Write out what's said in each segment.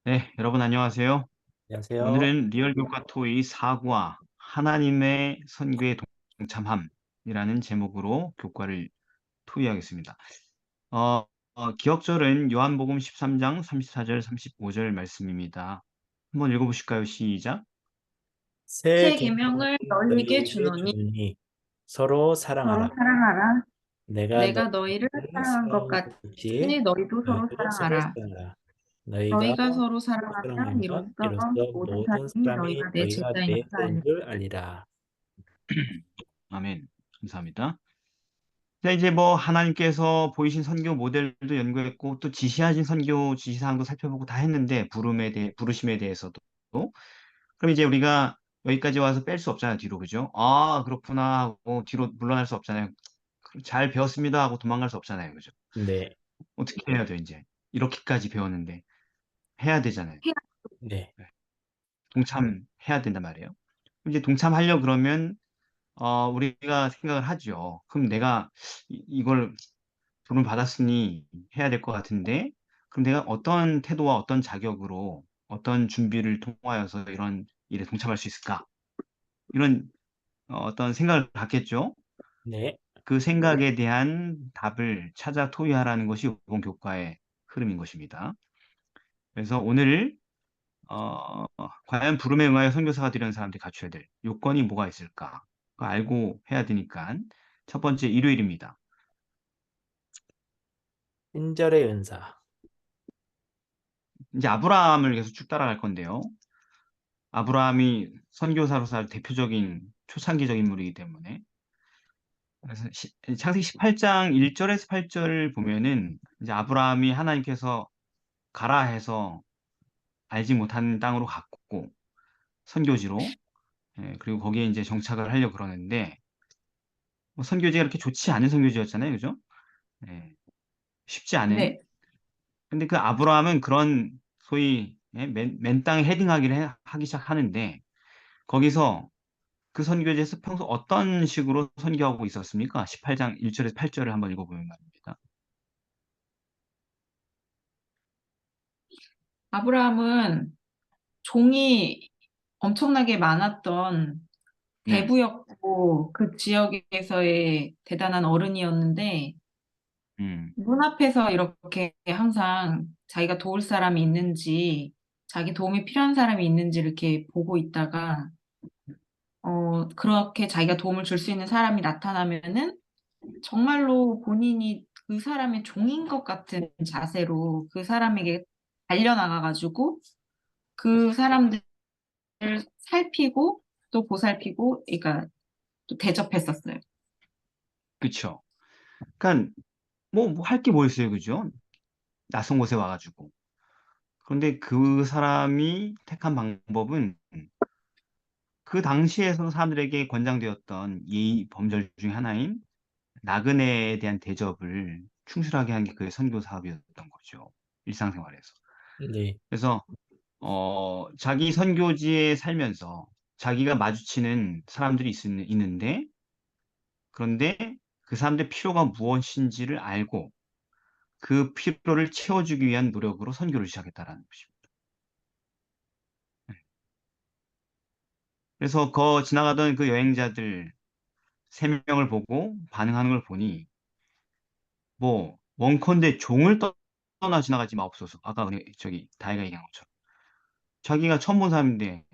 네, 여러분 안녕하세요. 안녕하세요. 오늘은 리얼 교과 토의 4과 하나님의 선교에 동참함이라는 제목으로 교과를 토의하겠습니다. 어, 기억절은 요한복음 13장 34절 35절 말씀입니다. 한번 읽어보실까요? 시작. 새 새 계명을 계명을 너희에게 너희에게 주노니 주노니 서로 서로 사랑하라. 사랑하라. 내가 내가 너희를 너희를 사랑한 것 사랑한 것 같이 같이 너희도 서로 너희도 서로 사랑하라. 사랑하라. 너희가 너희가 서로 서로 사랑하면 사랑하면 이로써 이로써 모든 모든 사람이 사람이 너희가 내 너희가 제자인 내 줄 된 알리라. 줄 알리라. 아멘. 감사합니다. 자, 이제 뭐 하나님께서 보이신 선교 모델도 연구했고 또 지시하신 선교 지시사항도 살펴보고 다 했는데 부르심에 대해서도 그럼 이제 우리가 여기까지 와서 뺄 수 없잖아요, 뒤로. 그죠? 아, 그렇구나 하고 뒤로 물러날 수 없잖아요. 잘 배웠습니다 하고 도망갈 수 없잖아요. 그죠? 네, 어떻게 해야 돼, 이제? 이렇게까지 배웠는데 해야 되잖아요. 해야 네, 네, 동참해야 된단 말이에요. 이제 동참하려 그러면 우리가 생각을 하죠. 그럼 내가 이걸 돈을 받았으니 해야 될 것 같은데, 그럼 내가 어떤 태도와 어떤 자격으로 어떤 준비를 통하여서 이런 일에 동참할 수 있을까? 이런 어떤 생각을 갖겠죠. 네. 그 생각에 대한 답을 찾아 토의하라는 것이 이번 교과의 흐름인 것입니다. 그래서 오늘 과연 부름에 응하여 선교사가 되려는 사람들이 갖춰야 될 요건이 뭐가 있을까? 그거 알고 해야 되니까 첫 번째 일요일입니다. 친절의 은사. 이제 아브라함을 계속 쭉 따라갈 건데요. 아브라함이 선교사로서 아주 대표적인 초창기적 인물이기 때문에 그래서 창세기 18장 1절에서 8절을 보면은 이제 아브라함이 하나님께서 가라 해서 알지 못한 땅으로 갔고 선교지로 그리고 거기에 이제 정착을 하려고 그러는데 뭐 선교지가 그렇게 좋지 않은 선교지였잖아요, 그죠? 예, 쉽지 않은. 네. 근데 그 아브라함은 그런 소위 맨 땅에 헤딩하기를 하기 시작하는데 거기서 그 선교지에서 평소 어떤 식으로 선교하고 있었습니까? 18장 1절에서 8절을 한번 읽어보면 말입니다. 아브라함은 종이 엄청나게 많았던 네, 대부였고 그 지역에서의 대단한 어른이었는데 음, 문 앞에서 이렇게 항상 자기가 도울 사람이 있는지 자기 도움이 필요한 사람이 있는지 이렇게 보고 있다가 그렇게 자기가 도움을 줄 수 있는 사람이 나타나면은 정말로 본인이 그 사람의 종인 것 같은 자세로 그 사람에게 달려나가 가지고 그 사람들을 살피고 또 보살피고 그러니까 또 대접했었어요. 그쵸. 그러니까 뭐 할 게 뭐 있어요, 그죠? 낯선 곳에 와가지고. 그런데 그 사람이 택한 방법은 그 당시에서 사람들에게 권장되었던 예의 범절 중에 하나인 나그네에 대한 대접을 충실하게 한 게 그의 선교 사업이었던 거죠. 일상생활에서. 네, 그래서 자기 선교지에 살면서 자기가 마주치는 사람들이 있는데 그런데 그 사람들의 필요가 무엇인지를 알고 그 필요를 채워주기 위한 노력으로 선교를 시작했다라는 것입니다. 그래서 지나가던 그 여행자들 세 명을 보고 반응하는 걸 보니 뭐 원컨대 종을 떠나 지나가지 마옵소서. 아까 저기 다이가 얘기한 것처럼 자기가 처음 본 사람인데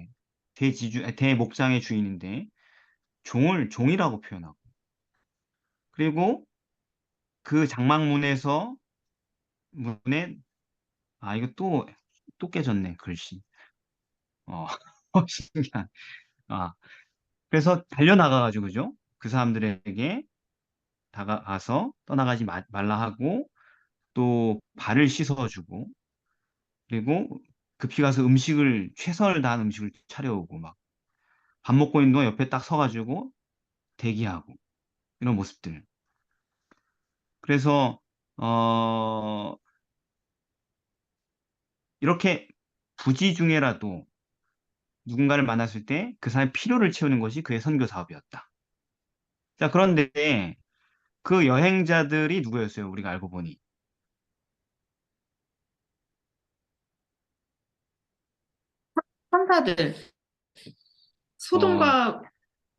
대목장의 주인인데 종을 종이라고 표현하고 그리고 그 장막문에서 문에 이거 또 깨졌네 글씨. 어 신기한. 아 그래서 달려나가가지고 그죠? 그 사람들에게 다가가서 떠나가지 말라 하고 또 발을 씻어주고 그리고 급히 가서 최선을 다한 음식을 차려오고 막 밥 먹고 있는 동안 옆에 딱 서가지고 대기하고 이런 모습들. 그래서 어 이렇게 부지 중에라도 누군가를 만났을 때 그 사람의 필요를 채우는 것이 그의 선교 사업이었다. 자, 그런데 그 여행자들이 누구였어요? 우리가 알고 보니. 천사들, 어, 소돔과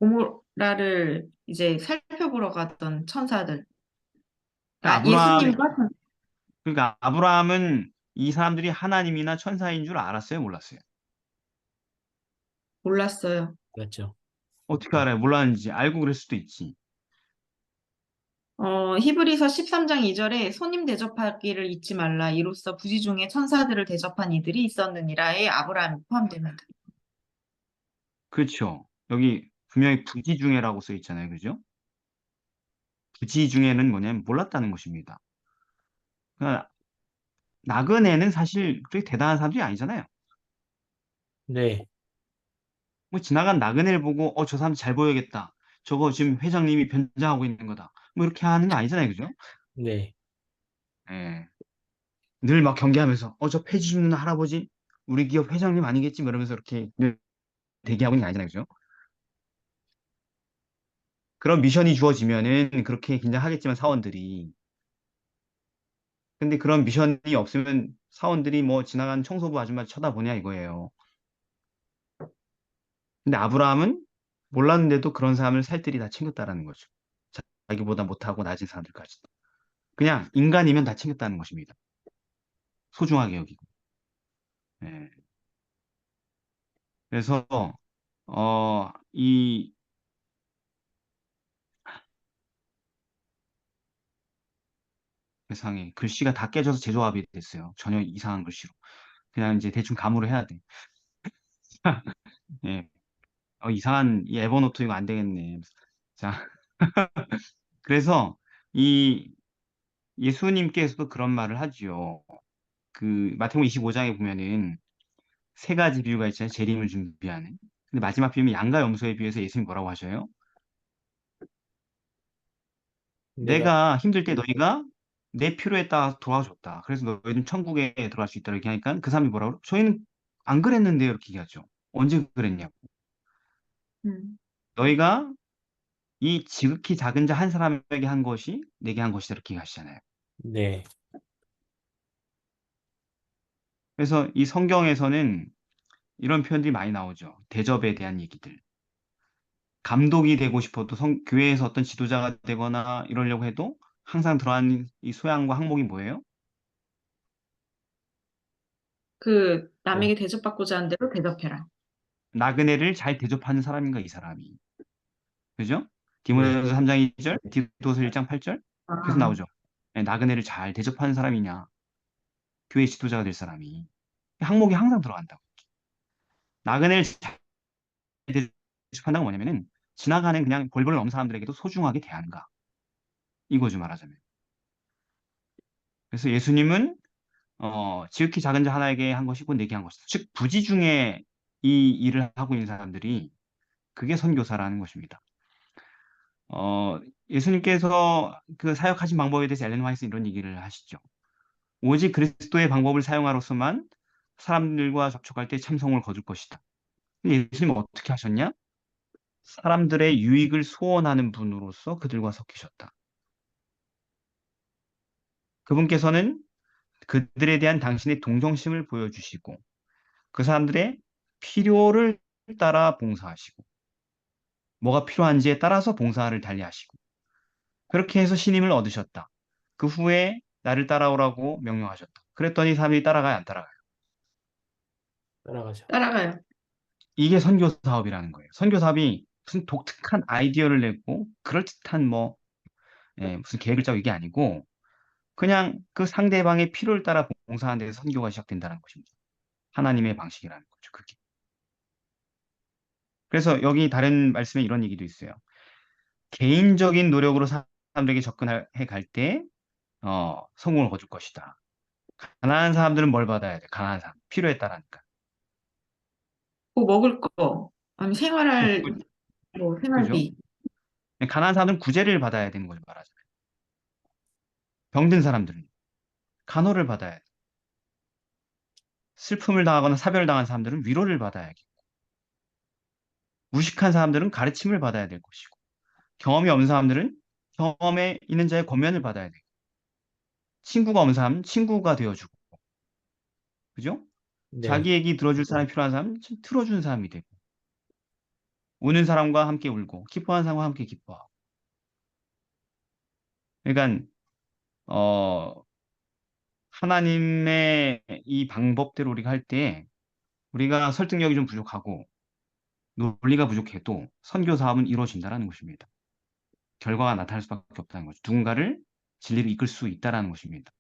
고모라를 이제 살펴보러 갔던 천사들. 그러니까 그러니까 아브라함, 예수님과 그러니까 아브라함은 이 사람들이 하나님이나 천사인 줄 알았어요, 몰랐어요? 몰랐어요. 맞죠. 어떻게 알아요? 몰랐는지 알고 그럴 수도 있지. 히브리서 13장 2절에 손님 대접하기를 잊지 말라. 이로써 부지 중에 천사들을 대접한 이들이 있었느니라에 아브라함이 포함됩니다. 그렇죠. 여기 분명히 부지 중에라고 써 있잖아요, 그죠? 부지 중에는 뭐냐면 몰랐다는 것입니다. 그러니까 나그네는 사실 그렇게 대단한 사람들이 아니잖아요. 네, 뭐 지나간 나그네를 보고 저 사람 잘 보여야겠다. 저거 지금 회장님이 변장하고 있는 거다. 뭐 이렇게 하는 거 아니잖아요, 그죠? 네, 예. 늘 막 경계하면서 저 폐지 죽는 할아버지 우리 기업 회장님 아니겠지? 뭐 이러면서 이렇게 늘 대기하고 있는 게 아니잖아요, 그죠? 그런 미션이 주어지면은 그렇게 긴장하겠지만 사원들이 근데 그런 미션이 없으면 사원들이 뭐 지나간 청소부 아줌마 쳐다보냐 이거예요. 근데 아브라함은 몰랐는데도 그런 사람을 살뜰히 다 챙겼다라는 거죠. 자기보다 못하고 낮은 사람들까지도. 그냥 인간이면 다 챙겼다는 것입니다. 소중하게 여기고. 예. 그래서 이 세상에 글씨가 다 깨져서 재조합이 됐어요. 전혀 이상한 글씨로. 그냥 이제 대충 감으로 해야 돼. 예. 이상한 이 에버노트 이거 안 되겠네. 자, 그래서 이 예수님께서도 그런 말을 하지요. 그 마태복음 25장에 보면은 세 가지 비유가 있잖아요. 재림을 준비하는. 근데 마지막 비유는 양과 염소에 비해서 예수님이 뭐라고 하셔요? 내가, 내가 힘들 때 너희가 내 필요에 따라 도와줬다. 그래서 너희는 천국에 들어갈 수 있다. 이렇게 하니까 그 사람이 뭐라고? 저희는 안 그랬는데요. 이렇게 얘기하죠. 언제 그랬냐고. 음. 너희가 이 지극히 작은 자 한 사람에게 한 것이 내게 한 것이다. 이렇게 얘기하시잖아요. 네, 그래서 이 성경에서는 이런 표현들이 많이 나오죠. 대접에 대한 얘기들. 감독이 되고 싶어도 교회에서 어떤 지도자가 되거나 이러려고 해도 항상 들어가는 이 소양과 항목이 뭐예요? 그 뭐, 남에게 대접받고자 하는 대로 대접해라. 나그네를 잘 대접하는 사람인가 이 사람이. 그죠? 네, 디모데전서 3장 2절, 디도서 1장 8절 계속 아, 나오죠. 네, 나그네를 잘 대접하는 사람이냐, 교회 지도자가 될 사람이. 항목이 항상 들어간다고. 나그네를 잘 대접한다고 뭐냐면은 지나가는 그냥 볼볼 넘 사람들에게도 소중하게 대하는가. 이거죠 말하자면. 그래서 예수님은 지극히 작은 자 하나에게 한 것이고 내게 한 것이다. 즉 부지 중에 이 일을 하고 있는 사람들이 그게 선교사라는 것입니다. 예수님께서 그 사역하신 방법에 대해서 엘렌 화이트 이런 얘기를 하시죠. 오직 그리스도의 방법을 사용하로서만 사람들과 접촉할 때 참성을 거둘 것이다. 근데 예수님은 어떻게 하셨냐? 사람들의 유익을 소원하는 분으로서 그들과 섞이셨다. 그분께서는 그들에 대한 당신의 동정심을 보여주시고 그 사람들의 필요를 따라 봉사하시고 뭐가 필요한지에 따라서 봉사를 달리하시고 그렇게 해서 신임을 얻으셨다. 그 후에 나를 따라오라고 명령하셨다. 그랬더니 사람들이 따라가요, 안 따라가요? 따라가죠. 따라가요. 이게 선교 사업이라는 거예요. 선교 사업이 무슨 독특한 아이디어를 내고 그럴듯한 뭐 무슨 계획을 짜고 이게 아니고 그냥 그 상대방의 필요를 따라 봉사하는 데서 선교가 시작된다는 것입니다. 하나님의 방식이라는 거죠. 그게. 그래서 여기 다른 말씀에 이런 얘기도 있어요. 개인적인 노력으로 사람들에게 접근해 갈 때, 성공을 거둘 것이다. 가난한 사람들은 뭘 받아야 돼? 가난한 사람. 필요에 따라니까. 뭐 먹을 거, 아니 생활할 그- 뭐 그죠? 생활비. 가난한 사람들은 구제를 받아야 되는 거죠, 말하자면. 병든 사람들은 간호를 받아야 돼. 슬픔을 당하거나 사별을 당한 사람들은 위로를 받아야겠고, 무식한 사람들은 가르침을 받아야 될 것이고, 경험이 없는 사람들은 경험에 있는 자의 권면을 받아야 돼. 친구가 없는 사람은 친구가 되어주고, 그죠? 네, 자기 얘기 들어줄 사람이 필요한 사람은 들어주는 사람이 되고, 우는 사람과 함께 울고, 기뻐하는 사람과 함께 기뻐하고. 그러니까, 어, 하나님의 이 방법대로 우리가 할 때, 우리가 설득력이 좀 부족하고, 논리가 부족해도 선교 사업은 이루어진다라는 것입니다. 결과가 나타날 수밖에 없다는 거죠. 누군가를 진리로 이끌 수 있다라는 것입니다.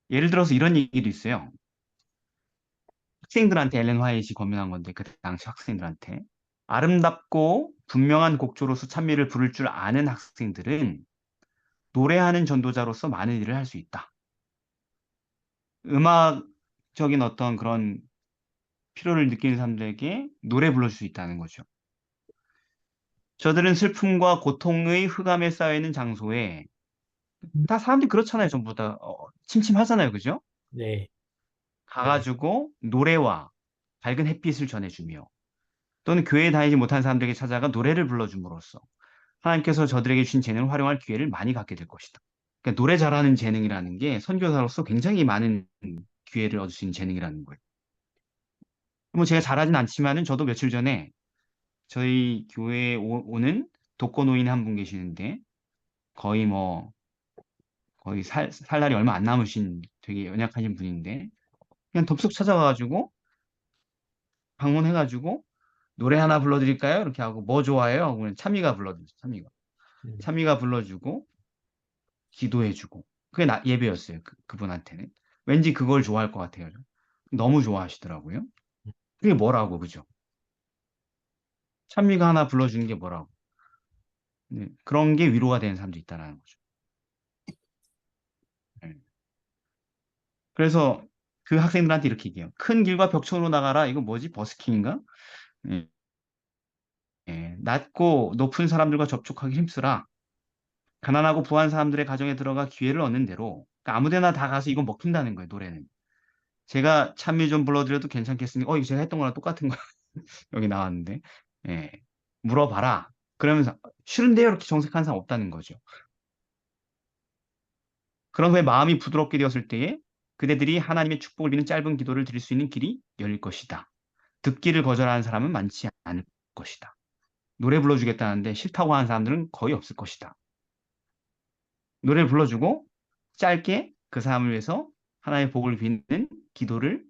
예를 들어서 이런 얘기도 있어요. 학생들한테 엘렌 화이트이 권면한 건데, 그 당시 학생들한테 아름답고 분명한 곡조로서 찬미를 부를 줄 아는 학생들은 노래하는 전도자로서 많은 일을 할 수 있다. 음악적인 어떤 그런 필요를 느끼는 사람들에게 노래 불러줄 수 있다는 거죠. 저들은 슬픔과 고통의 흑암에 쌓여있는 장소에, 다 사람들이 그렇잖아요. 전부 다 침침하잖아요. 그죠? 네, 가가지고 노래와 밝은 햇빛을 전해주며, 또는 교회에 다니지 못한 사람들에게 찾아가 노래를 불러줌으로써 하나님께서 저들에게 주신 재능을 활용할 기회를 많이 갖게 될 것이다. 그러니까 노래 잘하는 재능이라는 게 선교사로서 굉장히 많은 기회를 얻을 수 있는 재능이라는 거예요. 뭐 제가 잘하진 않지만은 저도 며칠 전에 저희 교회에 오는 독거노인 한 분 계시는데, 거의 뭐 거의 살 날이 얼마 안 남으신 되게 연약하신 분인데, 그냥 덥석 찾아가가지고 방문해가지고 노래 하나 불러드릴까요? 이렇게 하고 뭐 좋아해요? 그냥 참미가 불러드렸어요. 참미가. 음, 참미가 불러주고 기도해주고, 그게 예배였어요. 그분한테는 왠지 그걸 좋아할 것 같아요. 너무 좋아하시더라고요. 그게 뭐라고, 그죠? 찬미가 하나 불러주는 게 뭐라고. 네, 그런 게 위로가 되는 사람도 있다라는 거죠. 네. 그래서 그 학생들한테 이렇게 얘기해요. 큰 길과 벽천으로 나가라. 이거 뭐지? 버스킹인가? 예, 예. 낮고 높은 사람들과 접촉하기 힘쓰라. 가난하고 부한 사람들의 가정에 들어가 기회를 얻는 대로, 그러니까 아무데나 다 가서 이건 먹힌다는 거예요, 노래는. 제가 찬미 좀 불러드려도 괜찮겠습니까? 이거 제가 했던 거랑 똑같은 거 여기 나왔는데. 예. 물어봐라. 그러면서 싫은데요? 이렇게 정색하는 사람 없다는 거죠. 그런 후에 마음이 부드럽게 되었을 때에 그대들이 하나님의 축복을 비는 짧은 기도를 드릴 수 있는 길이 열릴 것이다. 듣기를 거절하는 사람은 많지 않을 것이다. 노래 불러주겠다는데 싫다고 하는 사람들은 거의 없을 것이다. 노래를 불러주고 짧게 그 사람을 위해서 하나님의 복을 비는 기도를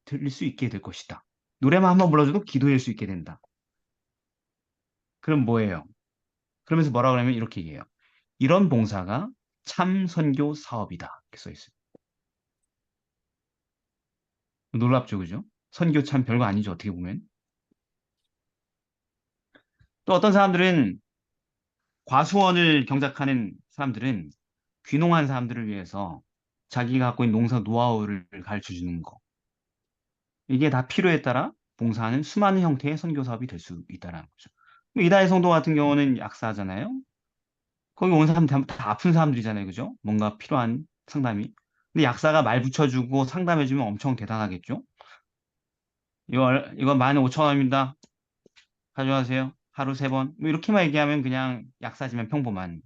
드릴 수 있게 될 것이다. 노래만 한번 불러줘도 기도할 수 있게 된다. 그럼 뭐예요? 그러면서 뭐라 그러면 이렇게 얘기해요. 이런 봉사가 참 선교 사업이다. 이렇게 써 있어요. 놀랍죠, 그죠? 선교 참 별거 아니죠, 어떻게 보면. 또 어떤 사람들은, 과수원을 경작하는 사람들은 귀농한 사람들을 위해서 자기가 갖고 있는 농사 노하우를 가르쳐 주는 거. 이게 다 필요에 따라 봉사하는 수많은 형태의 선교 사업이 될 수 있다는 거죠. 이다혜 성도 같은 경우는 약사잖아요. 거기 온 사람 다 아픈 사람들이잖아요, 그죠? 뭔가 필요한 상담이. 근데 약사가 말 붙여주고 상담해주면 엄청 대단하겠죠? 이거 15,000원입니다. 가져가세요. 하루 3번. 뭐 이렇게만 얘기하면 그냥 약사지만 평범한.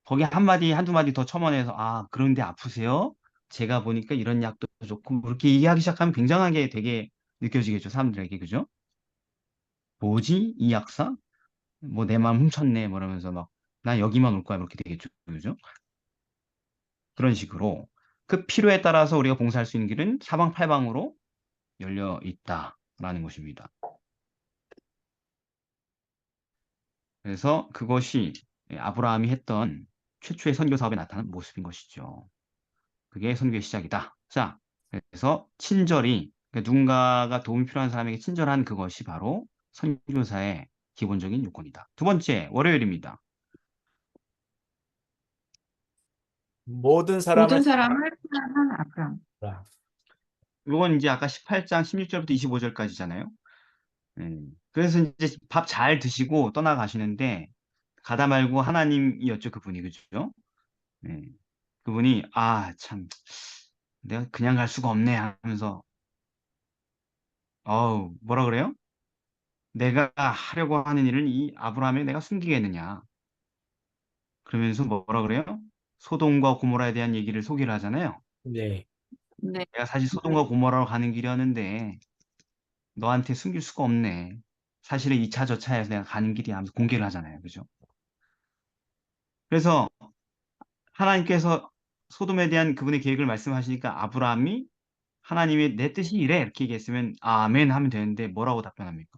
거기 한마디, 한두 마디 더 첨언해서, 아, 그런데 아프세요? 제가 보니까 이런 약도 좋고, 뭐 이렇게 얘기하기 시작하면 굉장하게 되게 느껴지겠죠, 사람들에게, 그죠? 뭐지? 이 약사? 뭐 내 마음 훔쳤네, 뭐 이러면서 막, 난 여기만 올 거야, 이렇게 되겠죠, 그죠? 그런 식으로 그 필요에 따라서 우리가 봉사할 수 있는 길은 사방팔방으로 열려 있다라는 것입니다. 그래서 그것이 아브라함이 했던 최초의 선교 사업에 나타난 모습인 것이죠. 그게 선교의 시작이다. 자, 그래서 친절이, 그러니까 누군가가 도움이 필요한 사람에게 친절한 그것이 바로 선교사의 기본적인 요건이다. 두 번째, 월요일입니다. 모든 사람을 모든 사람을 사랑한 아브람. 사랑하라. 이건 이제 아까 18장 16절부터 25절까지잖아요. 그래서 이제 밥 잘 드시고 떠나가시는데, 가다 말고 하나님이었죠, 그분이. 그죠? 예. 그분이, 아, 참, 내가 그냥 갈 수가 없네 하면서, 뭐라 그래요? 내가 하려고 하는 일을 이 아브라함에 내가 숨기겠느냐. 그러면서 뭐라 그래요? 소돔과 고모라에 대한 얘기를 소개를 하잖아요. 네, 네. 네. 내가 사실 소돔과 고모라로 가는 길이었는데 너한테 숨길 수가 없네. 사실은 이 차 저 차에서 내가 가는 길이야 하면서 공개를 하잖아요. 그죠? 그래서 하나님께서 소돔에 대한 그분의 계획을 말씀하시니까 아브라함이 하나님이 내 뜻이 이래 이렇게 얘기했으면 아멘 하면 되는데 뭐라고 답변합니까?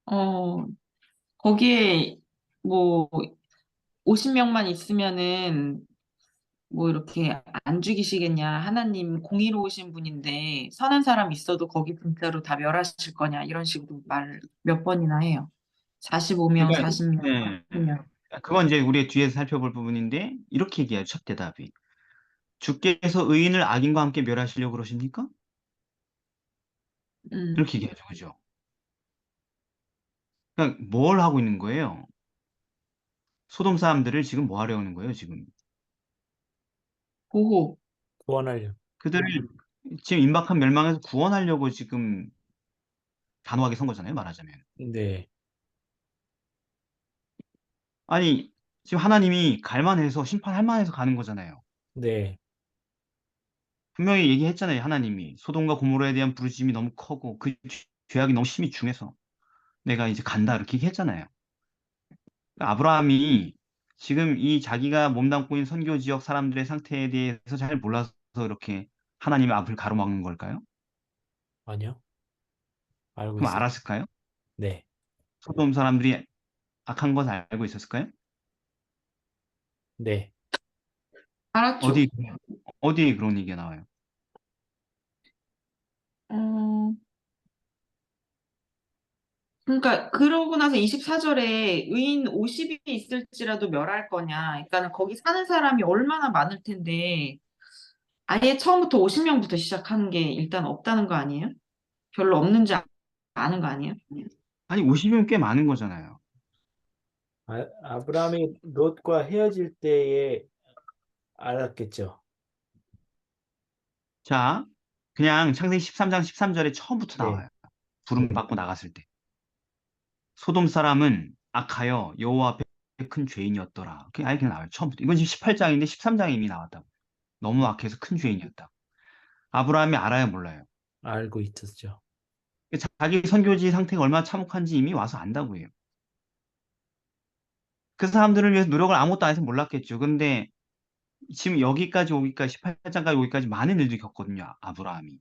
어, 거기에 뭐 50명만 있으면은 뭐 이렇게 안 죽이시겠냐. 하나님 공의로우신 분인데 선한 사람 있어도 거기 진짜로 다 멸하실 거냐. 이런 식으로 말 몇 번이나 해요. 45명, 그러니까 40명, 네. 30명. 그건 이제 우리 뒤에서 살펴볼 부분인데 이렇게 얘기해요. 첫 대답이. 주께서 의인을 악인과 함께 멸하시려고 그러십니까? 음, 이렇게 얘기하죠. 그죠? 그러니까 뭘 하고 있는 거예요? 소돔 사람들을 지금 뭐 하려는 거예요, 지금? 보호. 구원하려. 그들을 지금 임박한 멸망에서 구원하려고 지금 단호하게 선 거잖아요, 말하자면. 네, 아니, 지금 하나님이 갈만해서 심판할 만해서 가는 거잖아요. 네, 분명히 얘기했잖아요, 하나님이. 소돔과 고모라에 대한 부르심이 너무 크고 그 죄악이 너무 심히 중해서 내가 이제 간다, 이렇게 얘기했잖아요. 그러니까 아브라함이 지금 이 자기가 몸담고 있는 선교 지역 사람들의 상태에 대해서 잘 몰라서 이렇게 하나님의 앞을 가로막는 걸까요? 아니요. 알고 그럼 있었. 알았을까요? 네, 소돔 사람들이 악한 것을 알고 있었을까요? 네, 알았죠. 어디, 어디에 그런 얘기가 나와요? 어, 그러니까 그러고 나서 24절에 의인 50이 있을지라도 멸할 거냐. 그러니까 거기 사는 사람이 얼마나 많을 텐데 아예 처음부터 50명부터 시작하는 게 일단 없다는 거 아니에요? 별로 없는지 아는 거 아니에요? 아니, 50이면 꽤 많은 거잖아요. 아브라함이 롯과 헤어질 때에 알았겠죠. 자, 그냥 창세기 13장 13절에 처음부터 네, 나와요. 부름 받고 나갔을 때. 소돔 사람은 악하여 여호와 앞에 큰 죄인이었더라. 그게 아예 그냥 나와요. 처음부터. 이건 지금 18장인데 13장에 이미 나왔다고. 너무 악해서 큰 죄인이었다. 아브라함이 알아요, 몰라요? 알고 있었죠. 자기 선교지 상태가 얼마나 참혹한지 이미 와서 안다고 해요. 그 사람들을 위해서 노력을 아무것도 안 해서 몰랐겠죠. 근데 지금 여기까지 오기까지 18장까지 오기까지 많은 일들이 겪거든요. 아브라함이.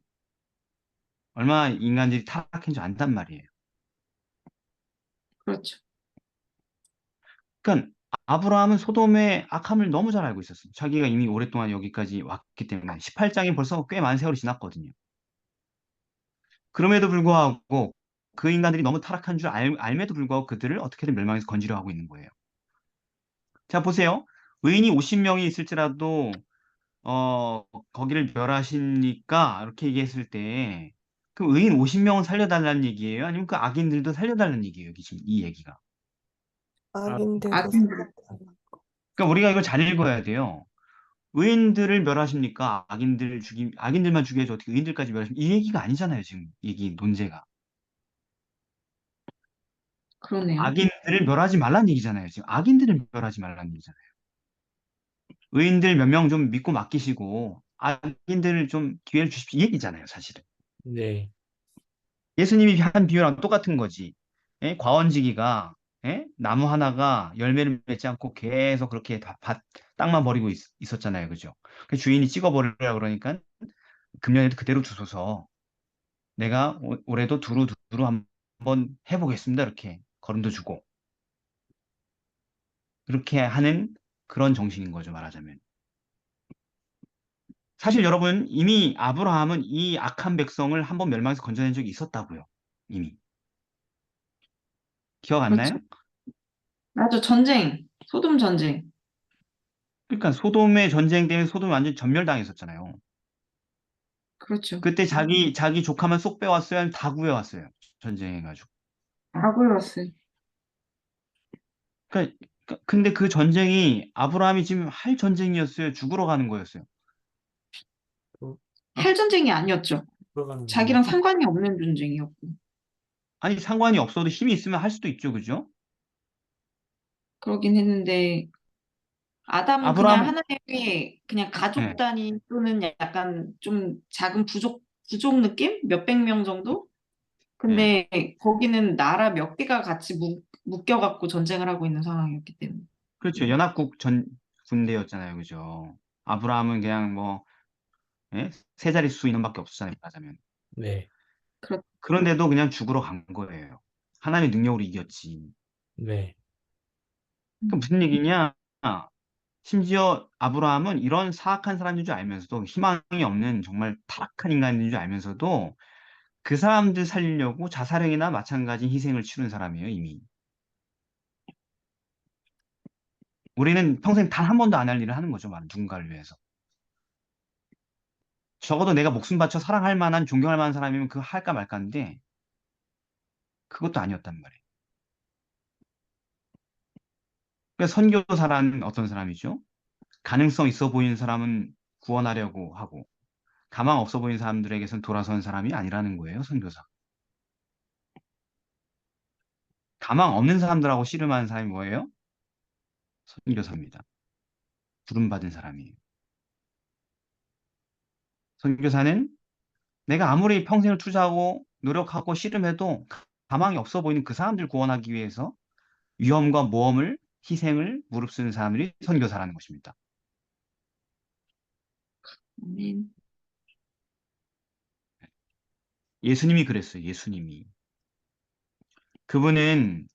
얼마나 인간들이 타락한 줄 안단 말이에요. 그렇죠. 그러니까 아브라함은 소돔의 악함을 너무 잘 알고 있었어요. 자기가 이미 오랫동안 여기까지 왔기 때문에 18장이 벌써 꽤 많은 세월이 지났거든요. 그럼에도 불구하고 그 인간들이 너무 타락한 줄 알m에도 불구하고 그들을 어떻게든 멸망에서 건지려 하고 있는 거예요. 자, 보세요. 의인이 50명이 있을지라도 거기를 멸하시니까 이렇게 얘기했을 때 그 의인 50명은 살려달라는 얘기예요? 아니면 그 악인들도 살려달라는 얘기예요? 여기 지금 이 얘기가. 아, 악인들도 악인들. 살렸다. 그러니까 우리가 이걸 잘 읽어야 돼요. 의인들을 멸하십니까? 악인들만 죽여야지 어떻게 의인들까지 멸하십니까? 이 얘기가 아니잖아요, 지금 얘기 논제가. 그러네요. 악인들을 멸하지 말라는 얘기잖아요. 지금 악인들을 멸하지 말라는 얘기잖아요. 의인들 몇 명 좀 믿고 맡기시고 악인들을 좀 기회를 주십시오. 이 얘기잖아요, 사실은. 네, 예수님이 한 비유랑 똑같은 거지. 예? 과원지기가 나무 하나가 열매를 맺지 않고 계속 그렇게 땅만 버리고 있었잖아요. 그죠? 그 주인이 찍어버리라 그러니까 금년에도 그대로 두소서 내가 올해도 두루 한번 해보겠습니다. 이렇게 거름도 주고 그렇게 하는 그런 정신인 거죠. 말하자면. 사실 여러분 이미 아브라함은 이 악한 백성을 한번 멸망해서 건져낸 적이 있었다고요. 이미. 기억 안 그렇죠. 나요? 맞아. 전쟁. 소돔 전쟁. 그러니까 소돔의 전쟁 때문에 소돔이 완전 전멸당했었잖아요. 그렇죠. 그때 자기 조카만 쏙 빼왔어요? 아니면 다 구해왔어요? 전쟁해가지고. 다 굴렀어요. 그러니까, 근데 그 전쟁이 아브라함이 지금 할 전쟁이었어요? 죽으러 가는 거였어요? 할 전쟁이 아니었죠. 들어가는 거예요. 자기랑 상관이 없는 전쟁이었고. 아니, 상관이 없어도 힘이 있으면 할 수도 있죠. 그죠? 그러긴 했는데 아담은 그냥 아브라함, 하나님의 그냥 가족 예, 단위 또는 약간 좀 작은 부족 느낌? 몇백 명 정도? 예. 근데 거기는 나라 몇 개가 같이 묶여갖고 전쟁을 하고 있는 상황이었기 때문에. 그렇죠. 연합국 전 군대였잖아요. 그죠? 아브라함은 그냥 뭐, 예? 세 자릿수 인원밖에 없었잖아요. 말하자면. 네. 그렇, 그런데도 그냥 죽으러 간 거예요. 하나님의 능력으로 이겼지. 네. 그 무슨 얘기냐? 심지어 아브라함은 이런 사악한 사람인 줄 알면서도 희망이 없는 정말 타락한 인간인 줄 알면서도 그 사람들 살리려고 자살행위나 마찬가지 희생을 치른 사람이에요, 이미. 우리는 평생 단 한 번도 안 할 일을 하는 거죠, 누군가를 위해서. 적어도 내가 목숨 바쳐 사랑할 만한, 존경할 만한 사람이면 그거 할까 말까인데, 그것도 아니었단 말이에요. 그래서 선교사라는 어떤 사람이죠? 가능성 있어 보이는 사람은 구원하려고 하고, 가망 없어 보이는 사람들에게선 돌아선 사람이 아니라는 거예요, 선교사. 가망 없는 사람들하고 씨름하는 사람이 뭐예요? 선교사입니다. 부름받은 사람이에요. 선교사는 내가 아무리 평생을 투자하고 노력하고 씨름해도 가망이 없어 보이는 그 사람들 구원하기 위해서 위험과 모험을, 희생을 무릅쓰는 사람들이 선교사라는 것입니다. 아멘. 예수님이 그랬어요. 예수님이. 그분은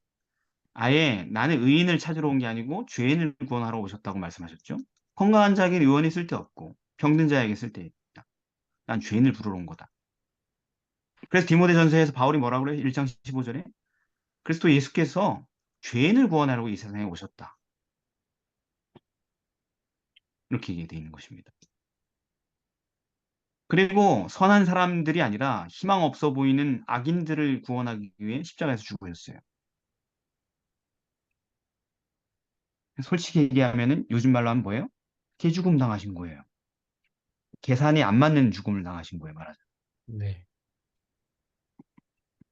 아예 나는 의인을 찾으러 온 게 아니고 죄인을 구원하러 오셨다고 말씀하셨죠. 건강한 자에게 의원이 쓸데없고 병든 자에게 쓸데있다. 난 죄인을 부르러 온 거다. 그래서 디모데전서에서 바울이 뭐라고 그래요? 1장 15절에 그리스도 예수께서 죄인을 구원하려고 이 세상에 오셨다. 이렇게 얘기되어 있는 것입니다. 그리고 선한 사람들이 아니라 희망 없어 보이는 악인들을 구원하기 위해 십자가에서 죽으셨어요. 솔직히 얘기하면은 요즘 말로 하면 뭐예요? 개죽음 당하신 거예요. 계산이 안 맞는 죽음을 당하신 거예요, 말하자면. 네.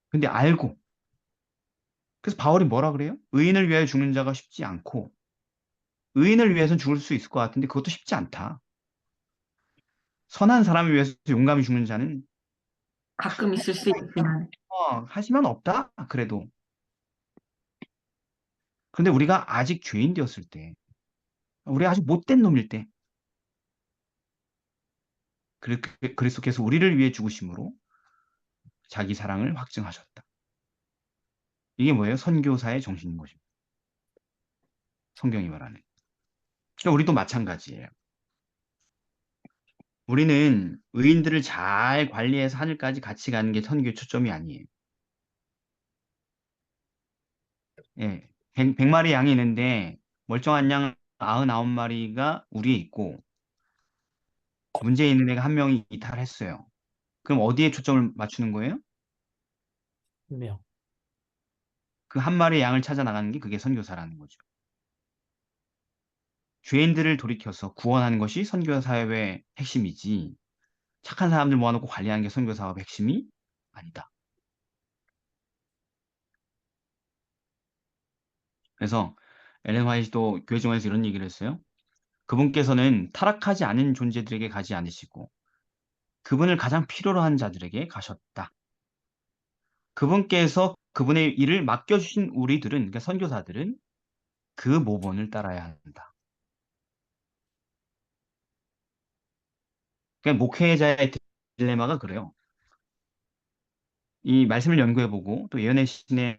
근데 알고. 그래서 바울이 뭐라 그래요? 의인을 위하여 죽는 자가 쉽지 않고 의인을 위해서는 죽을 수 있을 것 같은데 그것도 쉽지 않다. 선한 사람을 위해서 용감히 죽는 자는 가끔 있을 수 있지만. 하지만 없다. 그래도. 근데 우리가 아직 죄인 되었을 때, 우리가 아직 못된 놈일 때, 그리스도께서 우리를 위해 죽으심으로 자기 사랑을 확증하셨다. 이게 뭐예요? 선교사의 정신인 것입니다. 성경이 말하는. 그러니까 우리도 마찬가지예요. 우리는 의인들을 잘 관리해서 하늘까지 같이 가는 게 선교의 초점이 아니에요. 예. 100마리 양이 있는데 멀쩡한 양 99마리가 우리에 있고 문제 있는 애가 한 명이 이탈했어요. 그럼 어디에 초점을 맞추는 거예요? 한 명. 그 한 마리의 양을 찾아 나가는 게 그게 선교사라는 거죠. 죄인들을 돌이켜서 구원하는 것이 선교 사업의 핵심이지 착한 사람들 모아놓고 관리하는 게 선교 사업의 핵심이 아니다. 그래서 엘렌 화이트도 교회 정에서 이런 얘기를 했어요. 그분께서는 타락하지 않은 존재들에게 가지 않으시고 그분을 가장 필요로 한 자들에게 가셨다. 그분께서 그분의 일을 맡겨주신 우리들은, 그러니까 선교사들은 그 모본을 따라야 한다. 그러니까 목회자의 딜레마가 그래요. 이 말씀을 연구해보고 또 예언의 신의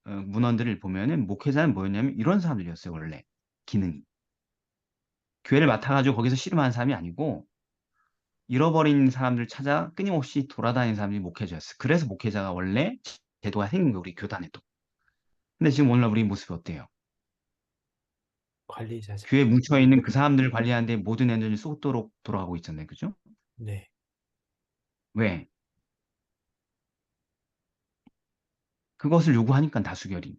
문헌들을 보면은 목회자는 뭐였냐면 이런 사람들이었어요, 원래. 기능이. 교회를 맡아가지고 거기서 씨름하는 사람이 아니고 잃어버린 사람들 찾아 끊임없이 돌아다니는 사람이 목회자였어요. 그래서 목회자가 원래 제도가 생긴 거예요, 우리 교단에도. 근데 지금 오늘날 우리 모습이 어때요? 관리자죠. 교회에 뭉쳐있는 그 사람들을 관리하는데 모든 에너지를 쏟도록 돌아가고 있잖아요. 그죠? 네. 왜? 그것을 요구하니까 다수결이.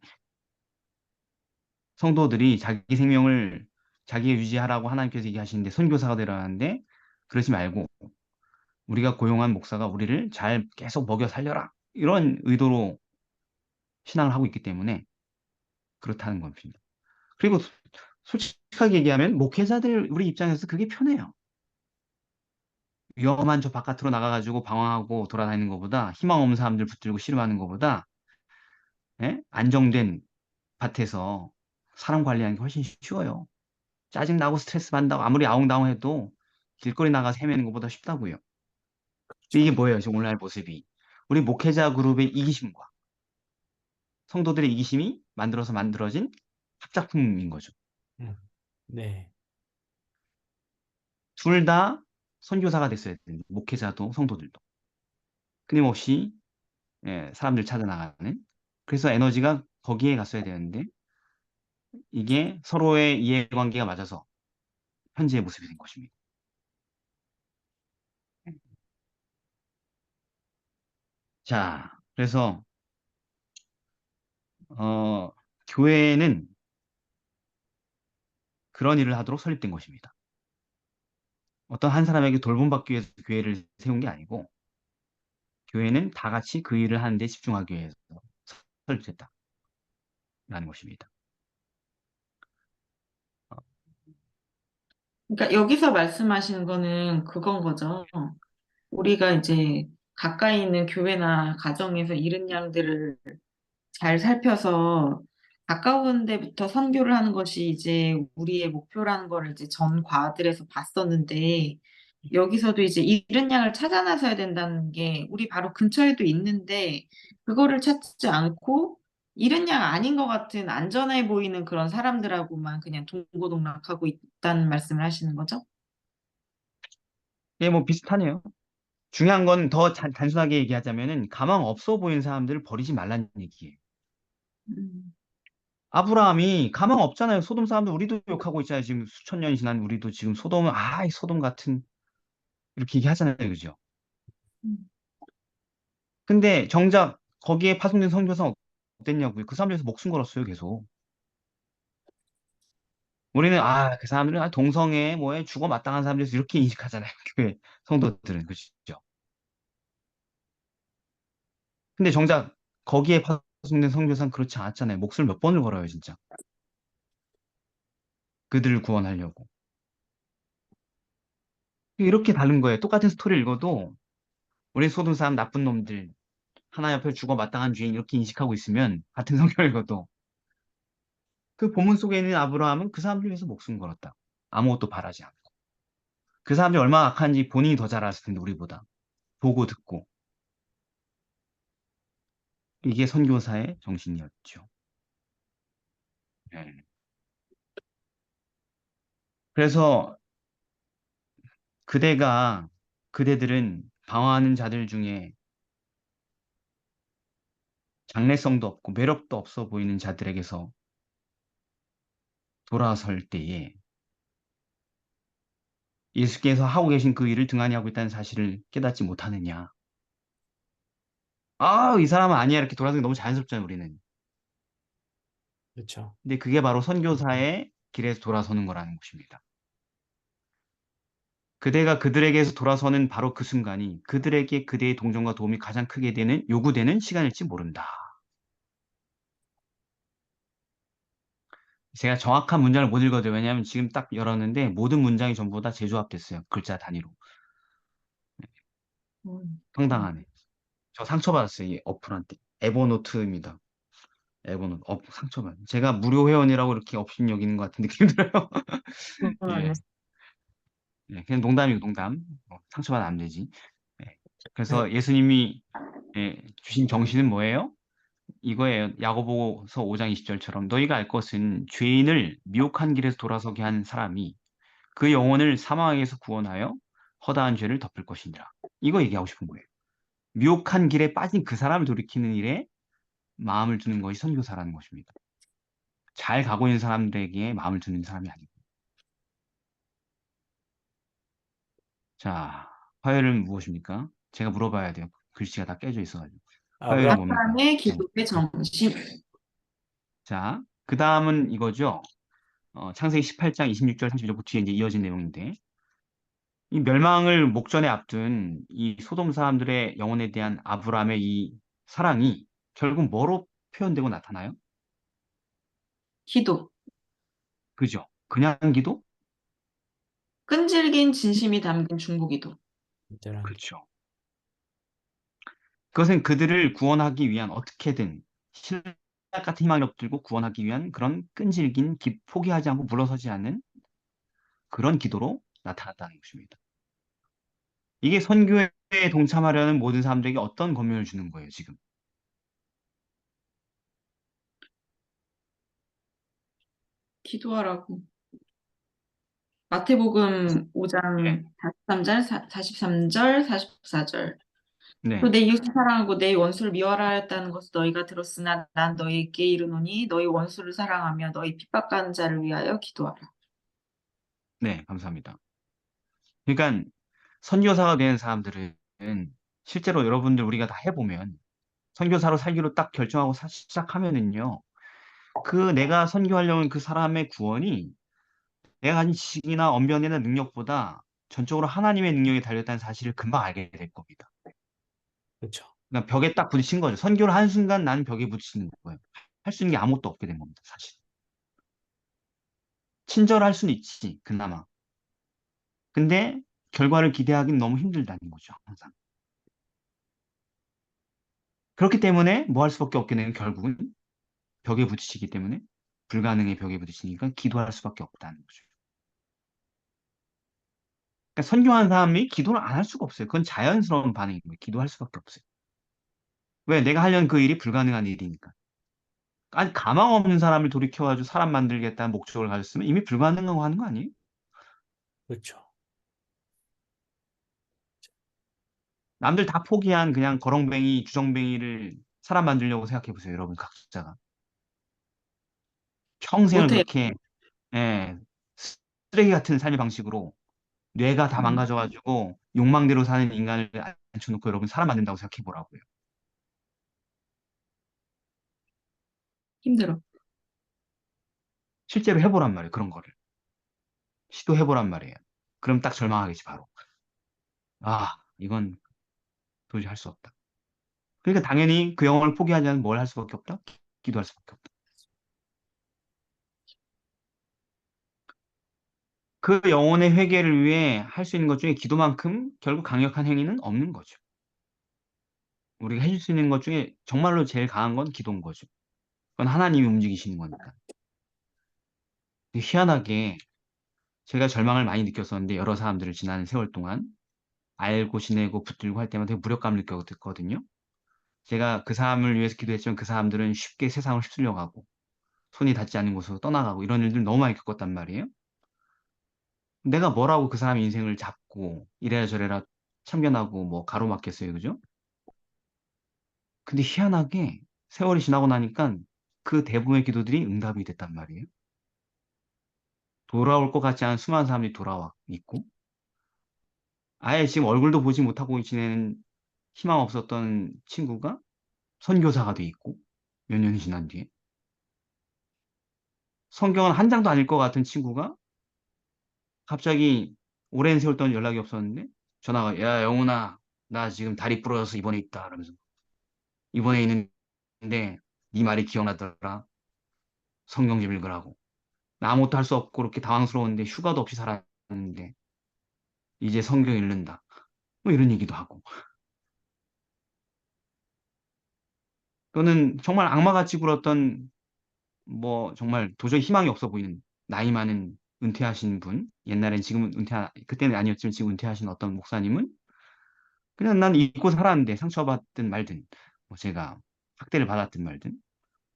성도들이 자기 생명을 자기가 유지하라고 하나님께서 얘기하시는데 선교사가 되라는데 그러지 말고 우리가 고용한 목사가 우리를 잘 계속 먹여 살려라. 이런 의도로 신앙을 하고 있기 때문에 그렇다는 겁니다. 그리고 솔직하게 얘기하면 목회자들 우리 입장에서 그게 편해요. 위험한 저 바깥으로 나가가지고 방황하고 돌아다니는 것보다 희망 없는 사람들 붙들고 씨름하는 것보다 예? 안정된 밭에서 사람 관리하는 게 훨씬 쉬워요. 짜증 나고 스트레스 받는다고 아무리 아웅다웅 해도 길거리 나가서 헤매는 것보다 쉽다고요. 이게 그렇죠. 뭐예요? 지금 오늘날 모습이. 우리 목회자 그룹의 이기심과 성도들의 이기심이 만들어진 합작품인 거죠. 음, 네, 둘 다 선교사가 됐어야 되는데 목회자도 성도들도 끊임없이 사람들 찾아 나가는 그래서 에너지가 거기에 갔어야 되는데 이게 서로의 이해관계가 맞아서 현재의 모습이 된 것입니다. 자, 그래서 어, 교회는 그런 일을 하도록 설립된 것입니다. 어떤 한 사람에게 돌봄받기 위해서 교회를 세운 게 아니고 교회는 다 같이 그 일을 하는 데 집중하기 위해서 설립됐다라는 것입니다. 어, 그러니까 여기서 말씀하시는 거는 그건 거죠. 우리가 이제 가까이 있는 교회나 가정에서 잃은 양들을 잘 살펴서 가까운 데부터 선교를 하는 것이 이제 우리의 목표라는 거를 이제 전 과들에서 봤었는데 여기서도 이제 잃은 양을 찾아 나서야 된다는 게 우리 바로 근처에도 있는데 그거를 찾지 않고 잃은 양 아닌 것 같은 안전해 보이는 그런 사람들하고만 그냥 동고동락하고 있다는 말씀을 하시는 거죠? 예, 뭐 비슷하네요. 중요한 건 더 단순하게 얘기하자면은 가망 없어 보이는 사람들을 버리지 말라는 얘기예요. 음, 아브라함이 가망 없잖아요. 소돔 사람들 우리도 욕하고 있잖아요. 지금 수천 년이 지난 우리도 지금 소돔은 이 소돔 같은 이렇게 얘기하잖아요. 그죠? 음, 근데 정작 거기에 파송된 선교사는 어땠냐고요. 그 사람들에서 목숨 걸었어요. 계속. 우리는 그 사람들은 동성애 뭐에 죽어 마땅한 사람들에서 이렇게 인식하잖아요. 교회 성도들은 그죠? 근데 정작 거기에 파송된 선교사는 그렇지 않았잖아요. 목숨을 몇 번을 걸어요, 진짜. 그들을 구원하려고. 이렇게 다른 거예요. 똑같은 스토리 읽어도 우리 소돔 사람 나쁜 놈들 하나 옆에 죽어 마땅한 죄인 이렇게 인식하고 있으면 같은 성경 읽어도 그 본문 속에 있는 아브라함은 그 사람들 위해서 목숨 걸었다. 아무것도 바라지 않고. 그 사람들이 얼마나 악한지 본인이 더 잘 알았을 텐데 우리보다. 보고 듣고. 이게 선교사의 정신이었죠. 네. 그래서 그대들은 방황하는 자들 중에 장래성도 없고 매력도 없어 보이는 자들에게서 돌아설 때에 예수께서 하고 계신 그 일을 등한히 하고 있다는 사실을 깨닫지 못하느냐. 이 사람은 아니야. 이렇게 돌아서는 게 너무 자연스럽잖아요, 우리는. 그렇죠. 근데 그게 바로 선교사의 길에서 돌아서는 거라는 것입니다. 그대가 그들에게서 돌아서는 바로 그 순간이 그들에게 그대의 동정과 도움이 가장 크게 요구되는 시간일지 모른다. 제가 정확한 문장을 못 읽어도요. 왜냐하면 지금 딱 열었는데 모든 문장이 전부 다 재조합됐어요. 글자 단위로. 음, 황당하네. 저 상처받았어요. 이 어플한테. 에버노트입니다. 에버노트. 상처받. 제가 무료 회원이라고 이렇게 업신여기는 것 같은 느낌이 들어요. 예. 예, 그냥 농담이고 농담. 상처받으면 안 되지. 예. 그래서 예수님이 주신 정신은 뭐예요? 이거예요. 야고보서 5장 20절처럼 너희가 알 것은 죄인을 미혹한 길에서 돌아서게 한 사람이 그 영혼을 사망에서 구원하여 허다한 죄를 덮을 것이니라. 이거 얘기하고 싶은 거예요. 미혹한 길에 빠진 그 사람을 돌이키는 일에 마음을 두는 것이 선교사라는 것입니다. 잘 가고 있는 사람들에게 마음을 두는 사람이 아니고. 자, 화요일은 무엇입니까? 제가 물어봐야 돼요. 글씨가 다 깨져 있어가지고. 화요일은 아브라함, 뭡니까? 사람의 네. 기도의 정신. 자, 그 다음은 이거죠. 창세기 18장 26절 32절 뒤에 이제 이어진 내용인데 이 멸망을 목전에 앞둔 이 소돔 사람들의 영혼에 대한 아브라함의 이 사랑이 결국 뭐로 표현되고 나타나요? 기도. 그죠? 그냥 기도? 끈질긴 진심이 담긴 중보기도. 절절한 기도. 그렇죠. 그것은 그들을 구원하기 위한 어떻게든 신약 같은 희망을 엎들고 구원하기 위한 그런 끈질긴 포기하지 않고 물러서지 않는 그런 기도로 나타났다는 것입니다. 이게 선교에 동참하려는 모든 사람들에게 어떤 권면을 주는 거예요, 지금? 기도하라고. 마태복음 예. 5장 43절, 43절, 44절. 또 네, 내 이웃을 사랑하고 내 원수를 미워하라 했다는 것을 너희가 들었으나 난 너희에게 이르노니 너희 원수를 사랑하며 너희 핍박하는 자를 위하여 기도하라. 네, 감사합니다. 그러니까 선교사가 되는 사람들은 실제로 여러분들 우리가 다 해보면 선교사로 살기로 딱 결정하고 시작하면은요, 그 내가 선교하려는 그 사람의 구원이 내가 가진 지식이나 언변이나 능력보다 전적으로 하나님의 능력이 달렸다는 사실을 금방 알게 될 겁니다. 그렇죠. 그러니까 벽에 딱 부딪힌 거죠. 선교를 한 순간 나는 벽에 부딪히는 거예요. 할 수 있는 게 아무것도 없게 된 겁니다, 사실. 친절할 수는 있지, 그나마. 근데 결과를 기대하기는 너무 힘들다는 거죠, 항상. 그렇기 때문에 뭐 할 수밖에 없게 되는 결국은 벽에 부딪히기 때문에 불가능의 벽에 부딪히니까 기도할 수밖에 없다는 거죠. 그러니까 선교하는 사람이 기도를 안 할 수가 없어요. 그건 자연스러운 반응인 거예요. 기도할 수밖에 없어요. 왜? 내가 하려는 그 일이 불가능한 일이니까. 아니, 가망 없는 사람을 돌이켜가지고 사람 만들겠다는 목적을 가졌으면 이미 불가능하고 하는 거 아니에요? 그렇죠. 남들 다 포기한 그냥 거렁뱅이, 주정뱅이를 사람 만들려고 생각해 보세요, 여러분 각자가. 평생을 못해요. 그렇게 예, 쓰레기 같은 삶의 방식으로 뇌가 다 음, 망가져가지고 욕망대로 사는 인간을 앉혀놓고 여러분 사람 만든다고 생각해 보라고요. 힘들어. 실제로 해보란 말이에요, 그런 거를. 시도해보란 말이에요. 그럼 딱 절망하겠지, 바로. 아, 이건 도저히 할 수 없다. 그러니까 당연히 그 영혼을 포기하지 않으면 뭘 할 수밖에 없다? 기도할 수밖에 없다. 그 영혼의 회개를 위해 할 수 있는 것 중에 기도만큼 결국 강력한 행위는 없는 거죠. 우리가 해줄 수 있는 것 중에 정말로 제일 강한 건 기도인 거죠. 그건 하나님이 움직이시는 거니까. 근데 희한하게 제가 절망을 많이 느꼈었는데 여러 사람들을 지나는 세월 동안 알고 지내고 붙들고 할 때마다 되게 무력감을 느꼈거든요. 제가 그 사람을 위해서 기도했지만 그 사람들은 쉽게 세상을 휩쓸려 가고 손이 닿지 않는 곳으로 떠나가고 이런 일들 너무 많이 겪었단 말이에요. 내가 뭐라고 그 사람 인생을 잡고 이래라 저래라 참견하고 뭐 가로막겠어요. 그죠? 근데 희한하게 세월이 지나고 나니까 그 대부분의 기도들이 응답이 됐단 말이에요. 돌아올 것 같지 않은 수많은 사람들이 돌아와 있고 아예 지금 얼굴도 보지 못하고 지내는 희망 없었던 친구가 선교사가 돼 있고 몇 년이 지난 뒤에 성경은 한 장도 아닐 것 같은 친구가 갑자기 오랜 세월 동안 연락이 없었는데 전화가 야 영훈아 나 지금 다리 부러져서 입원해 있다 그러면서 입원해 있는데 네 말이 기억나더라 성경 좀 읽으라고 나 아무것도 할 수 없고 그렇게 당황스러웠는데 휴가도 없이 살았는데 이제 성경 읽는다 뭐 이런 얘기도 하고 또는 정말 악마같이 굴었던 뭐 정말 도저히 희망이 없어 보이는 나이 많은 은퇴하신 분 옛날엔 지금은 그때는 아니었지만 지금 은퇴하신 어떤 목사님은 그냥 난 잊고 살았는데 상처받든 말든 뭐 제가 학대를 받았든 말든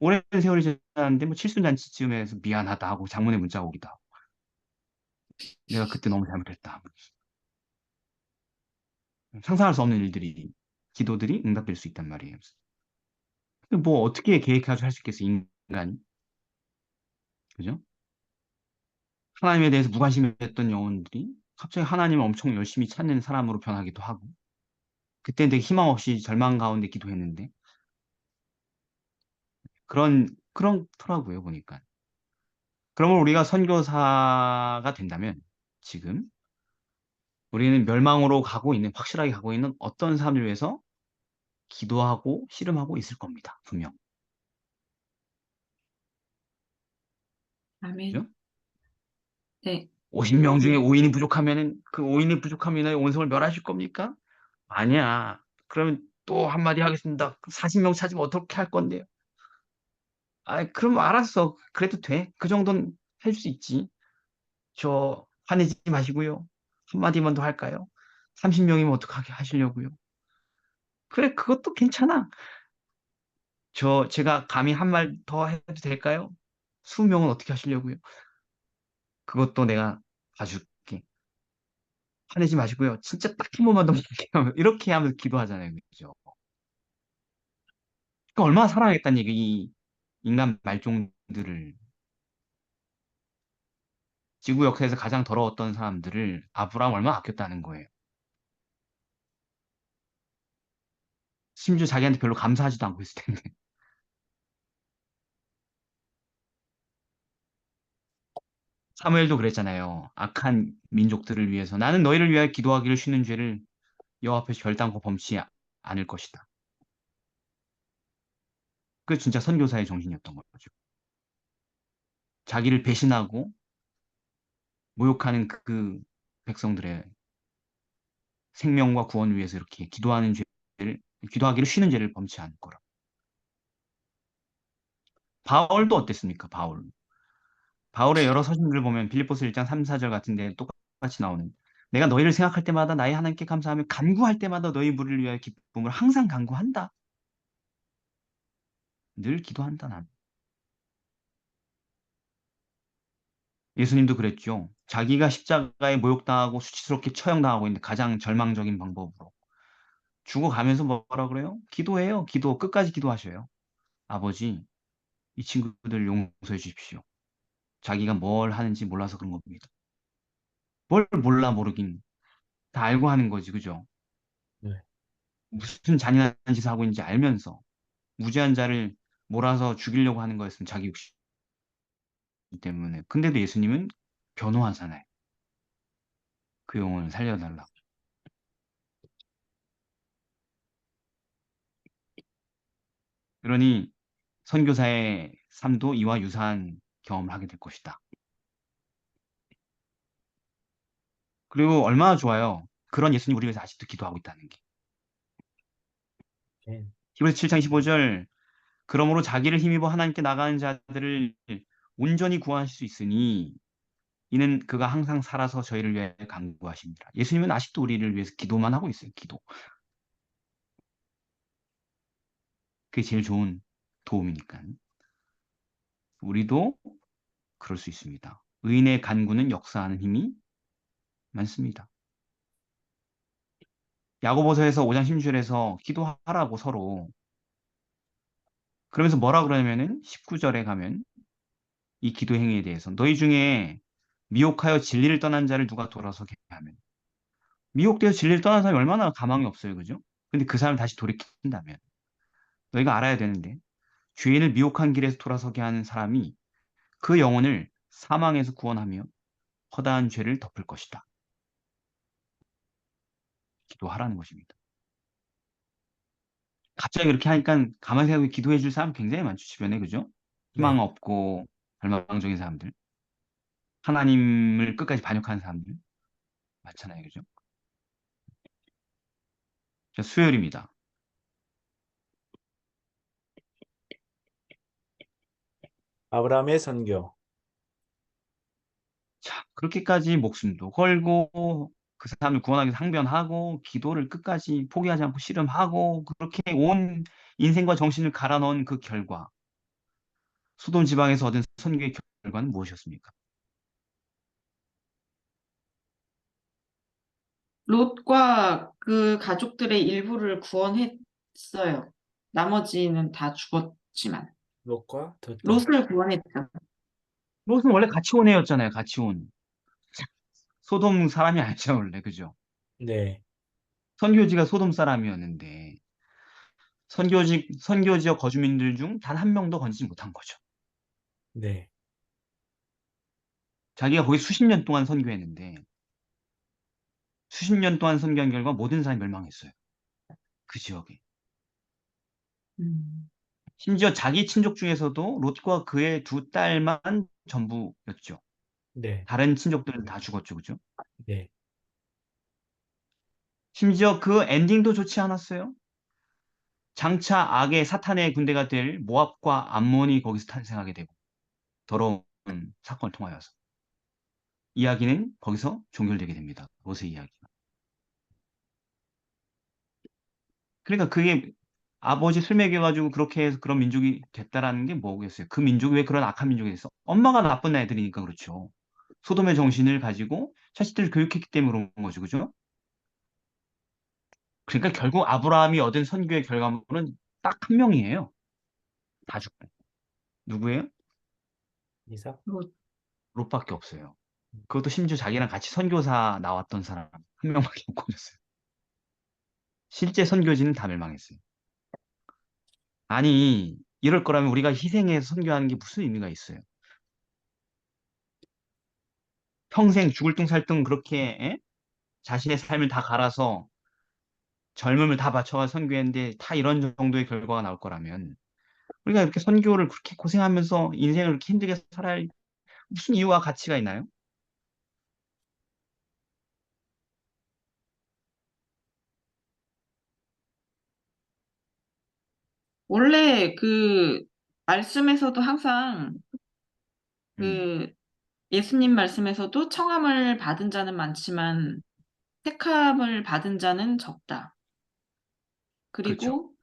오랜 세월이 지났는데 뭐 칠순잔치쯤에서 미안하다 하고 장문의 문자가 오기도 하고 내가 그때 너무 잘못했다 상상할 수 없는 일들이 기도들이 응답될 수 있단 말이에요. 뭐 어떻게 계획해가지고 할 수 있겠어요 인간이 그죠? 하나님에 대해서 무관심했던 영혼들이 갑자기 하나님을 엄청 열심히 찾는 사람으로 변하기도 하고 그때 되게 희망 없이 절망 가운데 기도했는데 그렇더라고요 보니까. 그러면 우리가 선교사가 된다면 지금 우리는 멸망으로 가고 있는 확실하게 가고 있는 어떤 사람을 위해서 기도하고 씨름하고 있을 겁니다. 분명. 아멘. 그죠? 네. 50명 중에 5인이 부족하면은 그 5인이 부족하면 인하여 온 성을 멸하실 겁니까? 아니야. 그러면 또 한마디 하겠습니다. 40명 찾으면 어떻게 할 건데요? 아, 그럼 알았어. 그래도 돼. 그 정도는 할 수 있지. 저 화내지 마시고요. 한마디만 더 할까요? 30명이면 어떡하게 하시려고요? 그래, 그것도 괜찮아. 제가 감히 한 말 더 해도 될까요? 20명은 어떻게 하시려고요? 그것도 내가 봐줄게. 화내지 마시고요. 진짜 딱 한 번만 더 부탁해요. 이렇게 하면서 기도하잖아요. 그죠? 그러니까 얼마나 사랑했다는 얘기, 이 인간 말종들을. 지구 역사에서 가장 더러웠던 사람들을 아브라함 얼마나 아꼈다는 거예요. 심지어 자기한테 별로 감사하지도 않고 있을 텐데. 사무엘도 그랬잖아요. 악한 민족들을 위해서 나는 너희를 위하여 기도하기를 쉬는 죄를 여호와 앞에서 결단코 범치 않을 것이다. 그게 진짜 선교사의 정신이었던 거죠. 자기를 배신하고 모욕하는 그 백성들의 생명과 구원을 위해서 이렇게 기도하기를 쉬는 죄를 범치 않을 거라. 바울도 어땠습니까? 바울의 여러 서신들을 보면 빌립보서 1장 3, 4절 같은 데 똑같이 나오는, 내가 너희를 생각할 때마다 나의 하나님께 감사하며 간구할 때마다 너희 무리를 위하여 기쁨을 항상 간구한다. 늘 기도한다 난. 예수님도 그랬죠. 자기가 십자가에 모욕당하고 수치스럽게 처형당하고 있는데 가장 절망적인 방법으로 죽어가면서 뭐라 그래요? 기도해요. 기도 끝까지 기도하셔요. 아버지, 이 친구들 용서해 주십시오. 자기가 뭘 하는지 몰라서 그런 겁니다. 뭘 몰라 모르긴 다 알고 하는 거지, 그죠? 네. 무슨 잔인한 짓을 하고 있는지 알면서 무죄한 자를 몰아서 죽이려고 하는 거였으면 자기 욕심 때문에. 근데도 예수님은 변호하잖아요. 그 영혼을 살려달라고. 그러니 선교사의 삶도 이와 유사한 경험을 하게 될 것이다. 그리고 얼마나 좋아요. 그런 예수님 우리 위해서 아직도 기도하고 있다는 게. 네. 히브리서 7장 15절, 그러므로 자기를 힘입어 하나님께 나가는 자들을 온전히 구하실 수 있으니 이는 그가 항상 살아서 저희를 위해 간구하십니다. 예수님은 아직도 우리를 위해서 기도만 하고 있어요. 기도. 그게 제일 좋은 도움이니까. 우리도 그럴 수 있습니다. 의인의 간구는 역사하는 힘이 많습니다. 야고보서에서 5장 16절에서 기도하라고 서로, 그러면서 뭐라 그러냐면은 19절에 가면 이 기도 행위에 대해서 너희 중에 미혹하여 진리를 떠난 자를 누가 돌아서게 하면, 미혹되어 진리를 떠난 사람이 얼마나 가망이 없어요. 그죠? 근데 그 사람을 다시 돌이킨다면, 너희가 알아야 되는데 죄인을 미혹한 길에서 돌아서게 하는 사람이 그 영혼을 사망에서 구원하며 허다한 죄를 덮을 것이다. 기도하라는 것입니다. 갑자기 이렇게 하니까 가만히 생각해 기도해 줄 사람 굉장히 많죠. 주변에. 그죠? 희망 네. 없고 절망적인 사람들. 하나님을 끝까지 반역하는 사람들 많잖아요. 그죠? 자, 수요일입니다. 아브라함의 선교. 자, 그렇게까지 목숨도 걸고 그 사람을 구원하기 위해서 항변하고 기도를 끝까지 포기하지 않고 씨름하고 그렇게 온 인생과 정신을 갈아 넣은 그 결과, 소돔 지방에서 얻은 선교의 결과는 무엇이었습니까? 롯과 그 가족들의 일부를 구원했어요. 나머지는 다 죽었지만. 롯과 더. 롯을 구원했죠. 롯은 원래 같이 온 애였잖아요. 같이 온. 소돔 사람이 아니죠, 원래. 그죠? 네. 선교지가 소돔 사람이었는데 선교 지역 거주민들 중 단 한 명도 건지지 못한 거죠. 네. 자기가 거기 수십 년 동안 선교했는데 수십 년 동안 선교한 결과 모든 사람이 멸망했어요. 그 지역에. 음. 심지어 자기 친족 중에서도 롯과 그의 두 딸만 전부였죠. 네. 다른 친족들은 다 죽었죠, 그죠? 네. 심지어 그 엔딩도 좋지 않았어요. 장차 악의 사탄의 군대가 될 모압과 암몬이 거기서 탄생하게 되고 더러운 사건을 통하여서 이야기는 거기서 종결되게 됩니다. 롯의 이야기가. 그러니까 그게 아버지 술 먹여가지고 그렇게 해서 그런 민족이 됐다라는 게 뭐겠어요? 그 민족이 왜 그런 악한 민족이 됐어? 엄마가 나쁜 애들이니까 그렇죠. 소돔의 정신을 가지고 자식들을 교육했기 때문에 그런 거죠, 그죠? 그러니까 결국 아브라함이 얻은 선교의 결과물은 딱 한 명이에요. 다 죽고. 누구예요? 이삭? 롯. 롯밖에 없어요. 그것도 심지어 자기랑 같이 선교사 나왔던 사람 한 명밖에 못 꺼냈어요. 실제 선교지는 다 멸망했어요. 아니, 이럴 거라면 우리가 희생해서 선교하는 게 무슨 의미가 있어요? 평생 죽을 둥 살 둥 그렇게 자신의 삶을 다 갈아서 젊음을 다 바쳐가 선교했는데 다 이런 정도의 결과가 나올 거라면 우리가 이렇게 선교를 그렇게 고생하면서 인생을 그렇게 힘들게 살아야 할 무슨 이유와 가치가 있나요? 원래 그 말씀에서도 항상 음, 그 예수님 말씀에서도 청함을 받은 자는 많지만 택함을 받은 자는 적다. 그렇죠. 그리고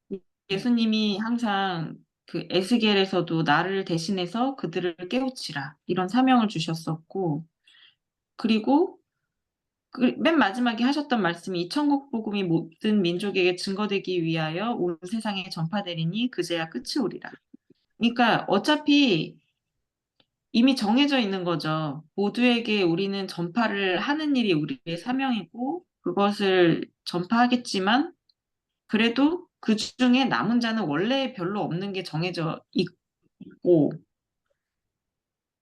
네. 예수님이 항상 그 에스겔에서도 나를 대신해서 그들을 깨우치라 이런 사명을 주셨었고, 그리고 그 맨 마지막에 하셨던 말씀이 이 천국 복음이 모든 민족에게 증거되기 위하여 온 세상에 전파되리니 그제야 끝이 오리라. 그러니까 어차피 이미 정해져 있는 거죠. 모두에게 우리는 전파를 하는 일이 우리의 사명이고 그것을 전파하겠지만 그래도 그 중에 남은 자는 원래 별로 없는 게 정해져 있고 음,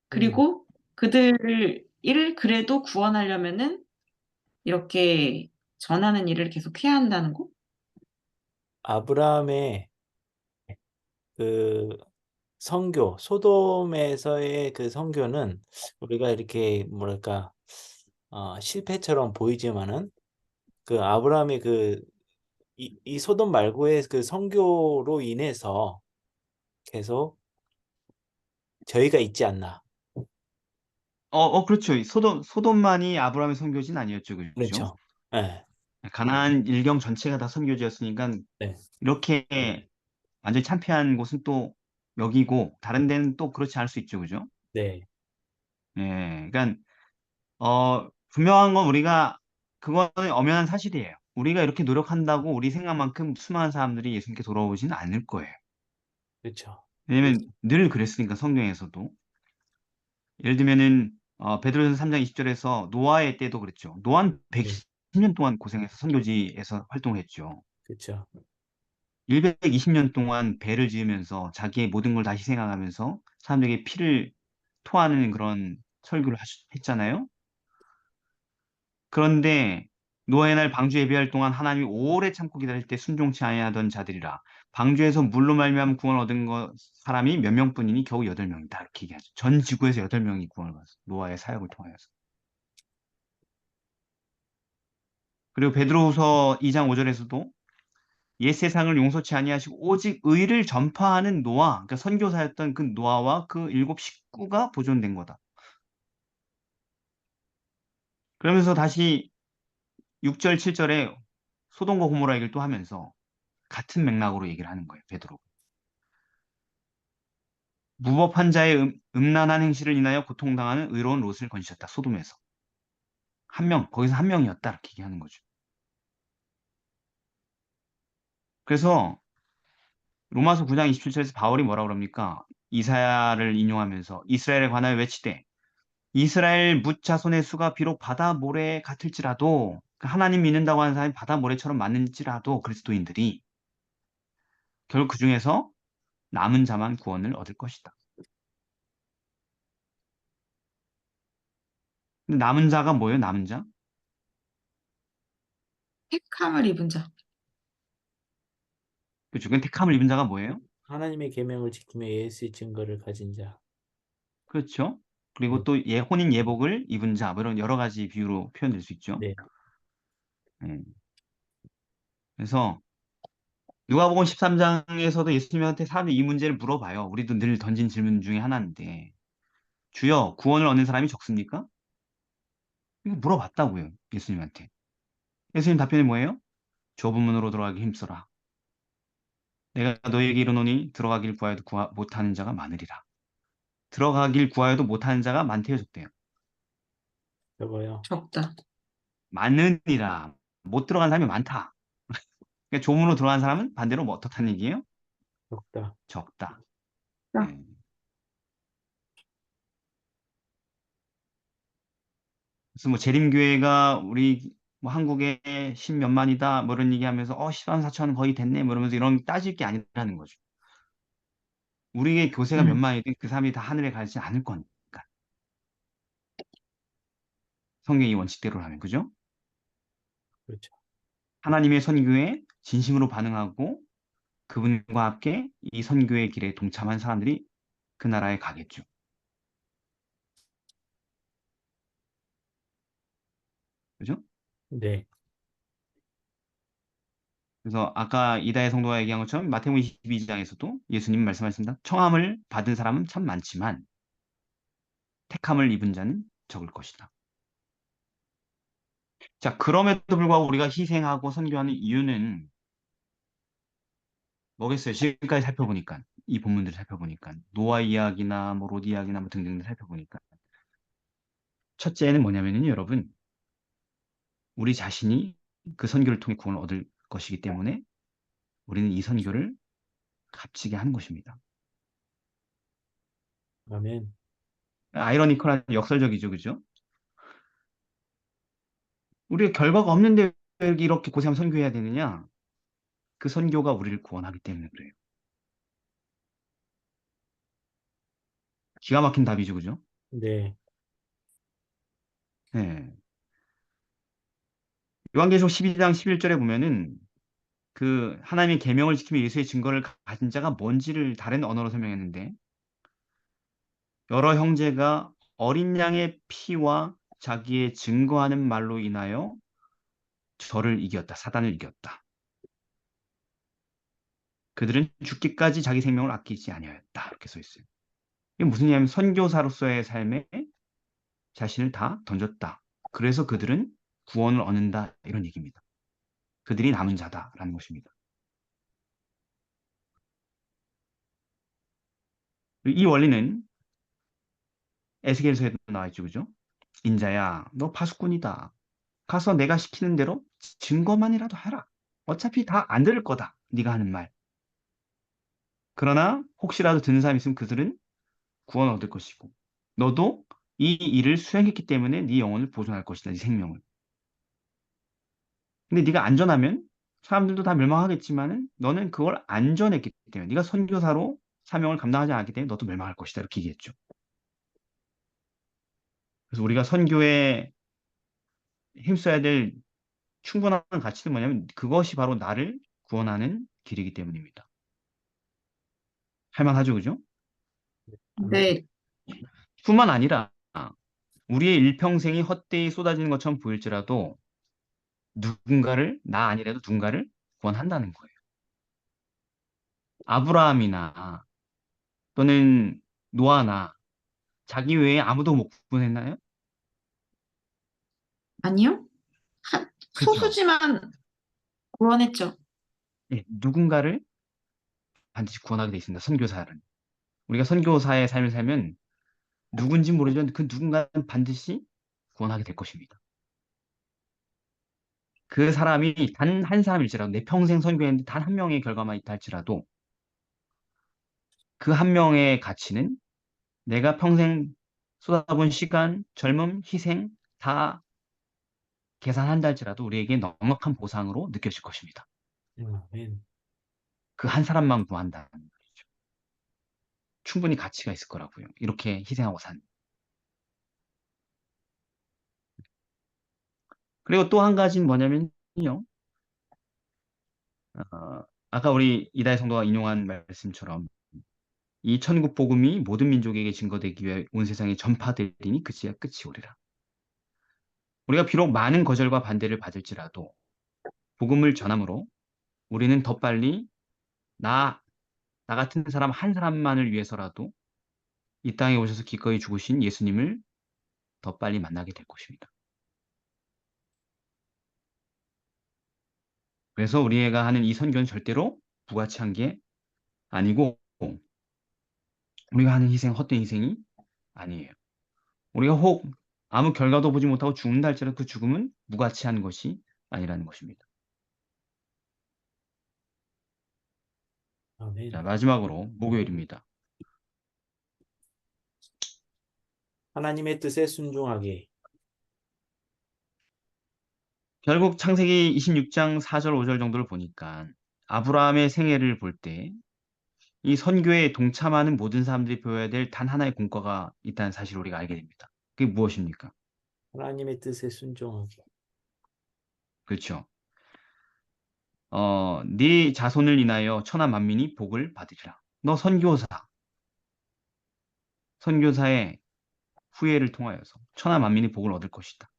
그리고 그들을 그래도 구원하려면은 이렇게 전하는 일을 계속 해야 한다는 거? 아브라함의 그 선교, 소돔에서의 그 선교는 우리가 이렇게 뭐랄까 실패처럼 보이지만은 그 아브라함의 이 소돔 말고의 그 선교로 인해서 계속 저희가 있지 않나. 그렇죠. 소돔만이 아브라함의 선교지는 아니었죠, 그렇죠? 그렇죠. 네, 가나안 일경 전체가 다 선교지였으니까 네, 이렇게 완전히 참패한 곳은 또 여기고 다른 데는 또 그렇지 않을 수 있죠, 그죠? 네, 예, 그러니까 분명한 건 우리가 그거는 엄연한 사실이에요. 우리가 이렇게 노력한다고 우리 생각만큼 수많은 사람들이 예수님께 돌아오지는 않을 거예요. 그렇죠. 왜냐면 늘 그랬으니까 성경에서도. 예를 들면은 베드로전서 3장 20절에서 노아의 때도 그랬죠. 노아는 네, 120년 동안 고생해서 선교지에서 활동을 했죠. 그렇죠. 120년 동안 배를 지으면서 자기의 모든 걸 다 희생하면서 사람들에게 피를 토하는 그런 설교를 했잖아요. 그런데 노아의 날 방주 예비할 동안 하나님이 오래 참고 기다릴 때 순종치 아니하던 자들이라 방주에서 물로 말미암아 구원 얻은 사람이 몇 명뿐이니 겨우 8명이다 이렇게 얘기하죠. 전 지구에서 8명이 구원을 받았어. 노아의 사역을 통하여서. 그리고 베드로후서 2장 5절에서도 옛 세상을 용서치 아니하시고 오직 의를 전파하는 노아, 그러니까 선교사였던 그 노아와 그 7 식구가 보존된 거다. 그러면서 다시 6절, 7절에 소돔과 고모라 얘기를 또 하면서 같은 맥락으로 얘기를 하는 거예요, 베드로. 무법한 자의 음란한 행실을 인하여 고통당하는 의로운 롯을 건지셨다. 소돔에서. 거기서 한 명이었다. 이렇게 얘기하는 거죠. 그래서 로마서 9장 27절에서 바울이 뭐라고 그럽니까? 이사야를 인용하면서 이스라엘에 관하여 외치되 이스라엘 뭇 자손의 수가 비록 바다 모래 같을지라도 하나님 믿는다고 하는 사람이 바다 모래처럼 많을지라도 그리스도인들이 결국 그 중에서 남은 자만 구원을 얻을 것이다. 근데 남은 자가 뭐예요? 남은 자? 택함을 입은 자. 그렇죠. 그 택함을 입은 자가 뭐예요? 하나님의 계명을 지키며 예수의 증거를 가진 자. 그렇죠. 그리고 네. 또 혼인 예복을 입은 자, 뭐 이런 여러 가지 비유로 표현될 수 있죠. 네. 예. 그래서 누가복음 13장에서도 예수님한테 사람들이 이 문제를 물어봐요. 우리도 늘 던진 질문 중에 하나인데, 주여, 구원을 얻는 사람이 적습니까? 이거 물어봤다고요, 예수님한테. 예수님 답변이 뭐예요? 좁은 문으로 들어가기 힘써라. 내가 너에게 이르노니 들어가길 구하여도 못하는 자가 많으리라. 들어가길 구하여도 못하는 자가 많대요, 적대요. 저거요. 적다. 많으니라. 못 들어간 사람이 많다. 그러니까 좁은 문으로 들어간 사람은 반대로 뭐 어떻다는 얘기예요? 적다. 적다. 아, 예. 그래서 뭐 재림교회가 우리 뭐 한국에 10몇만이다 뭐 이런 얘기하면서 13, 4천 거의 됐네 뭐 이러면서 이런 따질 게 아니라는 거죠. 우리의 교세가 몇 음, 만이든 그 사람이 다 하늘에 가지 않을 거니까. 성경의 원칙대로라면 그죠? 그렇죠. 하나님의 선교에 진심으로 반응하고 그분과 함께 이 선교의 길에 동참한 사람들이 그 나라에 가겠죠. 그죠? 네. 그래서 아까 이다혜 성도가 얘기한 것처럼 마태복음 22장에서도 예수님 말씀하신다. 청함을 받은 사람은 참 많지만 택함을 입은 자는 적을 것이다. 자, 그럼에도 불구하고 우리가 희생하고 선교하는 이유는 뭐겠어요? 지금까지 살펴보니까 이 본문들을 살펴보니까 노아 이야기나 뭐 롯 이야기나 뭐 등등을 살펴보니까 첫째는 뭐냐면요, 여러분 우리 자신이 그 선교를 통해 구원을 얻을 것이기 때문에 우리는 이 선교를 값지게 하는 것입니다. 아멘. 아이러니컬한 역설적이죠, 그죠? 우리가 결과가 없는데 왜 이렇게 고생하면 선교해야 되느냐? 그 선교가 우리를 구원하기 때문에 그래요. 기가 막힌 답이죠, 그죠? 네. 네. 요한계시록 12장 11절에 보면은 그 하나님의 계명을 지키며 예수의 증거를 가진 자가 뭔지를 다른 언어로 설명했는데 여러 형제가 어린 양의 피와 자기의 증거하는 말로 인하여 저를 이겼다. 사단을 이겼다. 그들은 죽기까지 자기 생명을 아끼지 아니하였다. 이렇게 써 있어요. 이게 무슨 얘기냐면 선교사로서의 삶에 자신을 다 던졌다. 그래서 그들은 구원을 얻는다. 이런 얘기입니다. 그들이 남은 자다라는 것입니다. 이 원리는 에스겔서에도 나와 있죠. 그죠? 인자야, 너 파수꾼이다. 가서 내가 시키는 대로 증거만이라도 하라. 어차피 다 안 들을 거다. 네가 하는 말. 그러나 혹시라도 듣는 사람이 있으면 그들은 구원 얻을 것이고 너도 이 일을 수행했기 때문에 네 영혼을 보존할 것이다. 네 생명을. 근데 네가 안전하면 사람들도 다 멸망하겠지만은 너는 그걸 안전했기 때문에 네가 선교사로 사명을 감당하지 않았기 때문에 너도 멸망할 것이다. 이렇게 얘기했죠. 그래서 우리가 선교에 힘써야 될 충분한 가치는 뭐냐면 그것이 바로 나를 구원하는 길이기 때문입니다. 할만하죠, 그죠? 아멘. 네, 뿐만 아니라 우리의 일평생이 헛되이 쏟아지는 것처럼 보일지라도 누군가를 나 아니라도 누군가를 구원한다는 거예요. 아브라함이나 또는 노아나 자기 외에 아무도 못 구원했나요? 아니요? 그렇죠. 소수지만 구원했죠. 예, 누군가를 반드시 구원하게 돼 있습니다. 선교사는. 우리가 선교사의 삶을 살면 누군지 모르지만 그 누군가는 반드시 구원하게 될 것입니다. 그 사람이 단 한 사람일지라도 내 평생 선교했는데 단 한 명의 결과만 있다 할지라도 그 한 명의 가치는 내가 평생 쏟아본 시간, 젊음, 희생 다 계산한다 할지라도 우리에게 넉넉한 보상으로 느껴질 것입니다. 아멘. 그 한 사람만 구한다는 말이죠. 충분히 가치가 있을 거라고요. 이렇게 희생하고 산. 그리고 또 한 가지는 뭐냐면요. 아까 우리 이다혜 성도가 인용한 말씀처럼 이 천국 복음이 모든 민족에게 증거되기 위해 온 세상에 전파되리니 그치야 끝이 오리라. 우리가 비록 많은 거절과 반대를 받을지라도 복음을 전함으로 우리는 더 빨리 나, 나 같은 사람 한 사람만을 위해서라도 이 땅에 오셔서 기꺼이 죽으신 예수님을 더 빨리 만나게 될 것입니다. 그래서 우리가 하는 이 선교는 절대로 부가치한 게 아니고 우리가 하는 희생, 헛된 희생이 아니에요. 우리가 혹 아무 결과도 보지 못하고 죽는다 할지라도 그 죽음은 무가치한 것이 아니라는 것입니다. 아멘. 자, 마지막으로 목요일입니다. 하나님의 뜻에 순종하게. 결국 창세기 26장 4절 5절 정도를 보니까 아브라함의 생애를 볼 때 이 선교에 동참하는 모든 사람들이 배워야 될 단 하나의 공과가 있다는 사실을 우리가 알게 됩니다. 그게 무엇입니까? 하나님의 뜻에 순종하게. 그렇죠. 네 자손을 인하여 천하 만민이 복을 받으리라. 너 선교사의 후예를 통하여서 천하 만민이 복을 얻을 것이다.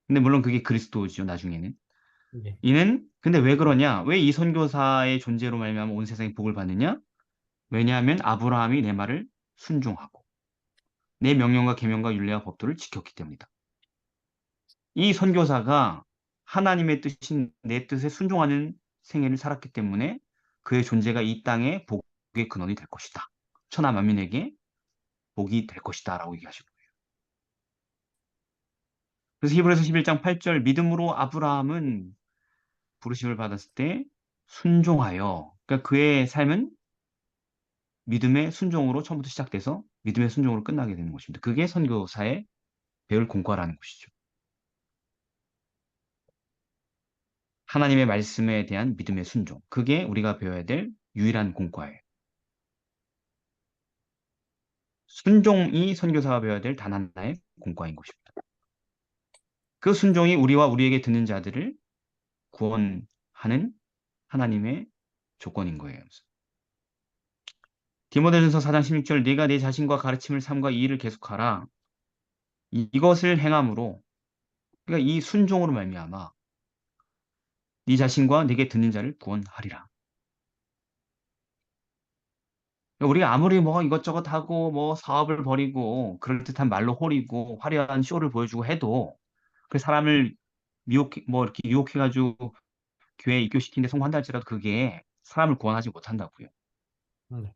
근데 물론 그게 그리스도죠, 나중에는. 네. 이는 근데 왜 그러냐? 왜 이 선교사의 존재로 말미암아 온 세상이 복을 받느냐? 왜냐하면 아브라함이 내 말을 순종하고 내 명령과 계명과 율례와 법도를 지켰기 때문이다. 이 선교사가 하나님의 뜻인 내 뜻에 순종하는 생애를 살았기 때문에 그의 존재가 이 땅에 복의 근원이 될 것이다. 천하 만민에게 복이 될 것이다 라고 얘기하시고 그래서 히브리서 11장 8절 믿음으로 아브라함은 부르심을 받았을 때 순종하여 그러니까 그의 삶은 믿음의 순종으로 처음부터 시작돼서 믿음의 순종으로 끝나게 되는 것입니다. 그게 선교사의 배울 공과라는 것이죠. 하나님의 말씀에 대한 믿음의 순종. 그게 우리가 배워야 될 유일한 공과예요. 순종이 선교사가 배워야 될 단 하나의 공과인 것입니다. 그 순종이 우리와 우리에게 듣는 자들을 구원하는 하나님의 조건인 거예요. 디모데전서 4장 16절 네가 내 자신과 가르침을 삼과 이 일을 계속하라. 이것을 행함으로 그러니까 이 순종으로 말미암아 네 자신과 네게 듣는 자를 구원하리라. 그러니까 우리가 아무리 뭐 이것저것 하고 뭐 사업을 벌이고 그럴듯한 말로 호리고 화려한 쇼를 보여주고 해도 그 사람을 미혹 뭐 이렇게 유혹해가지고 교회에 입교시키는데 성공한다 할지라도 그게 사람을 구원하지 못한다고요. 네.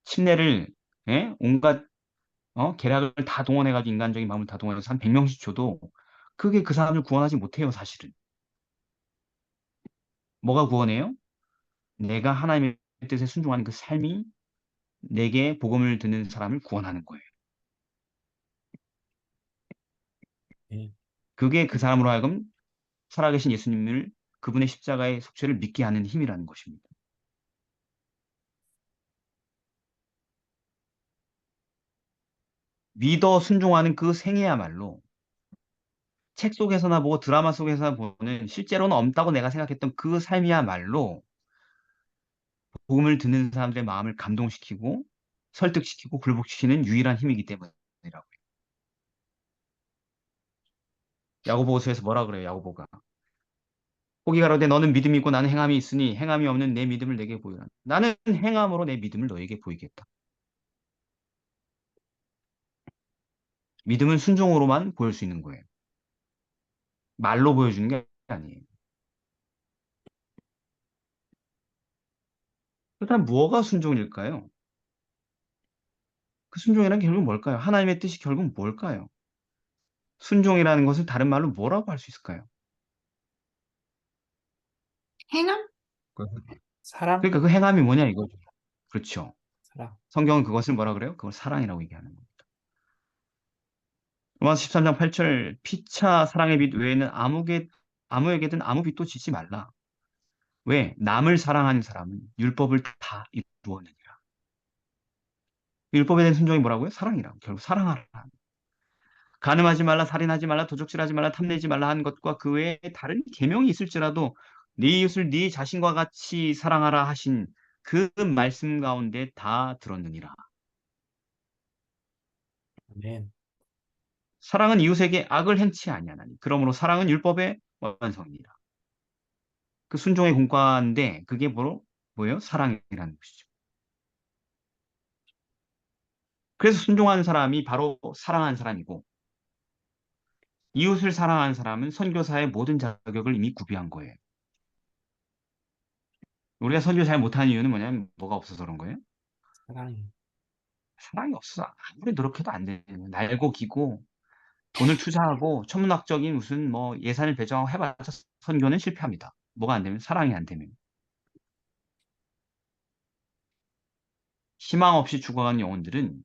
침례를 온갖 계략을 다 동원해가지고 인간적인 마음을 다 동원해서 한 100명씩 줘도 그게 그 사람을 구원하지 못해요, 사실은. 뭐가 구원해요? 내가 하나님의 뜻에 순종하는 그 삶이 내게 복음을 듣는 사람을 구원하는 거예요. 네. 그게 그 사람으로 하여금 살아계신 예수님을 그분의 십자가의 속죄를 믿게 하는 힘이라는 것입니다. 믿어 순종하는 그 생애야말로 책 속에서나 뭐 드라마 속에서 보는 실제로는 없다고 내가 생각했던 그 삶이야말로 복음을 듣는 사람들의 마음을 감동시키고 설득시키고 굴복시키는 유일한 힘이기 때문이라고요. 야고보서에서 뭐라 그래요? 야고보가 혹이 가로되 너는 믿음이 있고 나는 행함이 있으니 행함이 없는 내 믿음을 내게 보이라. 나는 행함으로 내 믿음을 너에게 보이겠다. 믿음은 순종으로만 보일 수 있는 거예요. 말로 보여주는 게 아니에요. 그렇다면 무엇가 순종일까요? 그 순종이란 게 결국 뭘까요? 하나님의 뜻이 결국 뭘까요? 순종이라는 것을 다른 말로 뭐라고 할 수 있을까요? 행함? 사랑? 그러니까 그 행함이 뭐냐 이거죠. 그렇죠. 사랑. 성경은 그것을 뭐라 그래요? 그걸 사랑이라고 얘기하는 겁니다. 로마서 13장 8절 피차 사랑의 빛 외에는 아무에게든 아무 빛도 지지 말라. 왜? 남을 사랑하는 사람은 율법을 다 이루었느니라. 율법에 대한 순종이 뭐라고요? 사랑이라고. 결국 사랑하라. 간음하지 말라, 살인하지 말라, 도적질하지 말라, 탐내지 말라 한 것과 그 외에 다른 계명이 있을지라도 네 이웃을 네 자신과 같이 사랑하라 하신 그 말씀 가운데 다 들었느니라. 아멘. 사랑은 이웃에게 악을 행치 아니하나니 그러므로 사랑은 율법의 완성이니라. 그 순종의 공과인데 그게 뭐예요? 사랑이라는 것이죠. 그래서 순종하는 사람이 바로 사랑하는 사람이고 이웃을 사랑하는 사람은 선교사의 모든 자격을 이미 구비한 거예요. 우리가 선교 잘 못하는 이유는 뭐냐면 뭐가 없어서 그런 거예요? 사랑이. 사랑이 없어. 아무리 노력해도 안 되는 거예요. 날고 기고 돈을 투자하고 천문학적인 무슨 뭐 예산을 배정하고 해봤자 선교는 실패합니다. 뭐가 안 되면 사랑이 안 되면. 희망 없이 죽어가는 영혼들은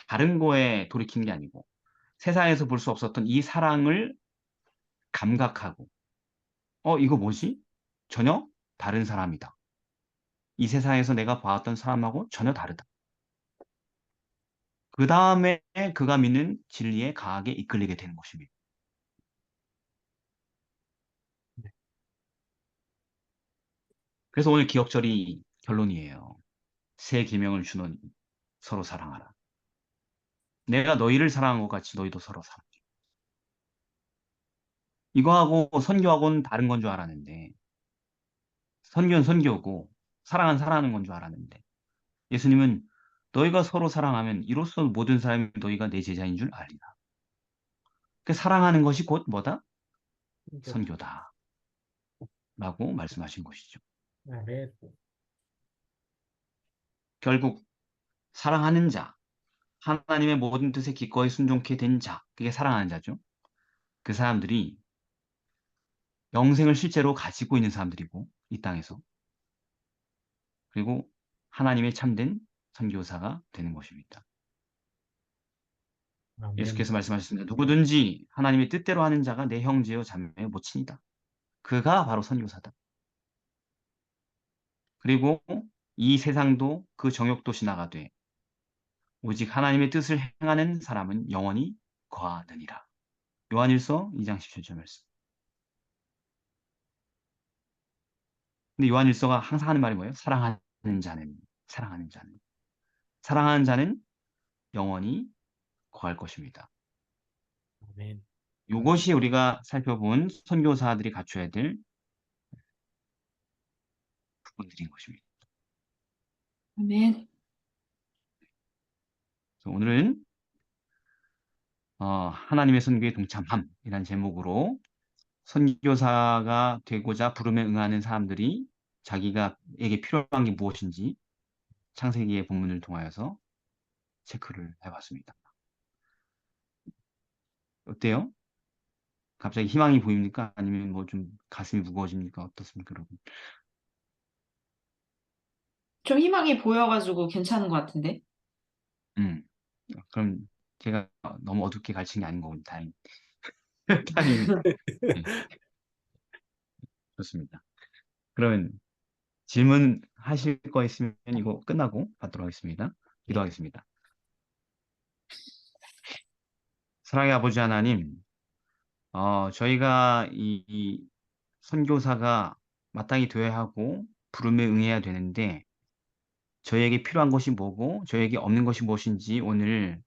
다른 거에 돌이키는 게 아니고 세상에서 볼 수 없었던 이 사랑을 감각하고 이거 뭐지? 전혀 다른 사람이다. 이 세상에서 내가 봐왔던 사람하고 전혀 다르다. 그 다음에 그가 믿는 진리에 강하게 이끌리게 되는 것입니다. 그래서 오늘 기억절이 결론이에요. 새 계명을 주노니 서로 사랑하라. 내가 너희를 사랑한 것 같이 너희도 서로 사랑해. 이거하고 선교하고는 다른 건 줄 알았는데 선교는 선교고 사랑은 사랑하는 건 줄 알았는데 예수님은 너희가 서로 사랑하면 이로써 모든 사람이 너희가 내 제자인 줄 알리라. 그 사랑하는 것이 곧 뭐다? 선교다. 라고 말씀하신 것이죠. 아멘. 결국 사랑하는 자, 하나님의 모든 뜻에 기꺼이 순종케 된 자, 그게 사랑하는 자죠. 그 사람들이 영생을 실제로 가지고 있는 사람들이고 이 땅에서 그리고 하나님의 참된 선교사가 되는 것입니다. 아멘. 예수께서 말씀하셨습니다. 누구든지 하나님의 뜻대로 하는 자가 내 형제요 자매요 모친이다. 그가 바로 선교사다. 그리고 이 세상도 그 정욕도 지나가되 오직 하나님의 뜻을 행하는 사람은 영원히 거하느니라. 요한일서 2장 17절 말씀. 근데 요한일서가 항상 하는 말이 뭐예요? 사랑하는 자는, 사랑하는 자는. 사랑하는 자는 영원히 거할 것입니다. 아멘. 이것이 우리가 살펴본 선교사들이 갖춰야 될 부분들인 것입니다. 아멘. 그래서 오늘은 하나님의 선교에 동참함이라는 제목으로 선교사가 되고자 부름에 응하는 사람들이 자기가에게 필요한 게 무엇인지 창세기의 본문을 통하여서 체크를 해봤습니다. 어때요? 갑자기 희망이 보입니까? 아니면 뭐 좀 가슴이 무거워집니까? 어떻습니까, 여러분? 좀 희망이 보여가지고 괜찮은 것 같은데. 음, 그럼 제가 너무 어둡게 가르친 게 아닌 거군요. 다행. 다행이네. 네, 좋습니다. 그러면 질문하실 거 있으면 이거 끝나고 받도록 하겠습니다. 네. 기도하겠습니다. 사랑의 아버지 하나님, 저희가 이 선교사가 마땅히 되어야 하고 부름에 응해야 되는데 저희에게 필요한 것이 뭐고 저희에게 없는 것이 무엇인지 오늘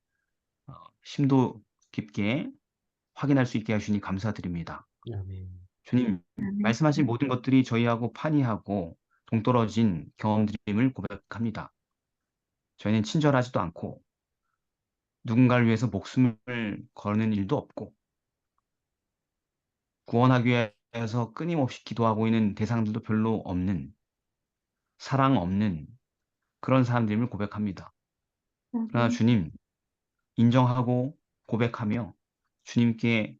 심도 깊게 확인할 수 있게 하시니 감사드립니다. 아멘. 주님, 아멘. 말씀하신 모든 것들이 저희하고 판이하고 동떨어진 경험들임을 고백합니다. 저희는 친절하지도 않고 누군가를 위해서 목숨을 거는 일도 없고 구원하기 위해서 끊임없이 기도하고 있는 대상들도 별로 없는 사랑 없는 그런 사람들임을 고백합니다. 그러나 아멘. 주님, 인정하고 고백하며 주님께서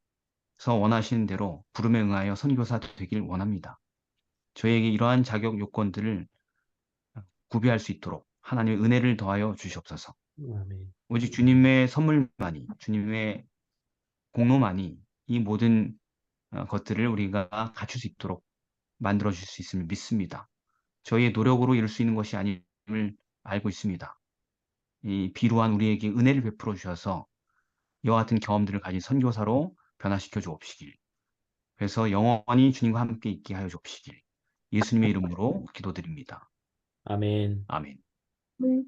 원하시는 대로 부름에 응하여 선교사 되길 원합니다. 저희에게 이러한 자격 요건들을 구비할 수 있도록 하나님의 은혜를 더하여 주시옵소서. 아멘. 오직 주님의 선물만이, 주님의 공로만이 이 모든 것들을 우리가 갖출 수 있도록 만들어 줄 수 있음을 믿습니다. 저희의 노력으로 이룰 수 있는 것이 아님을 알고 있습니다. 이 비루한 우리에게 은혜를 베풀어 주셔서 이와 같은 경험들을 가진 선교사로 변화시켜 주옵시길. 그래서 영원히 주님과 함께 있게 하여 주옵시길. 예수님의 이름으로 기도드립니다. 아멘. 아멘. 네.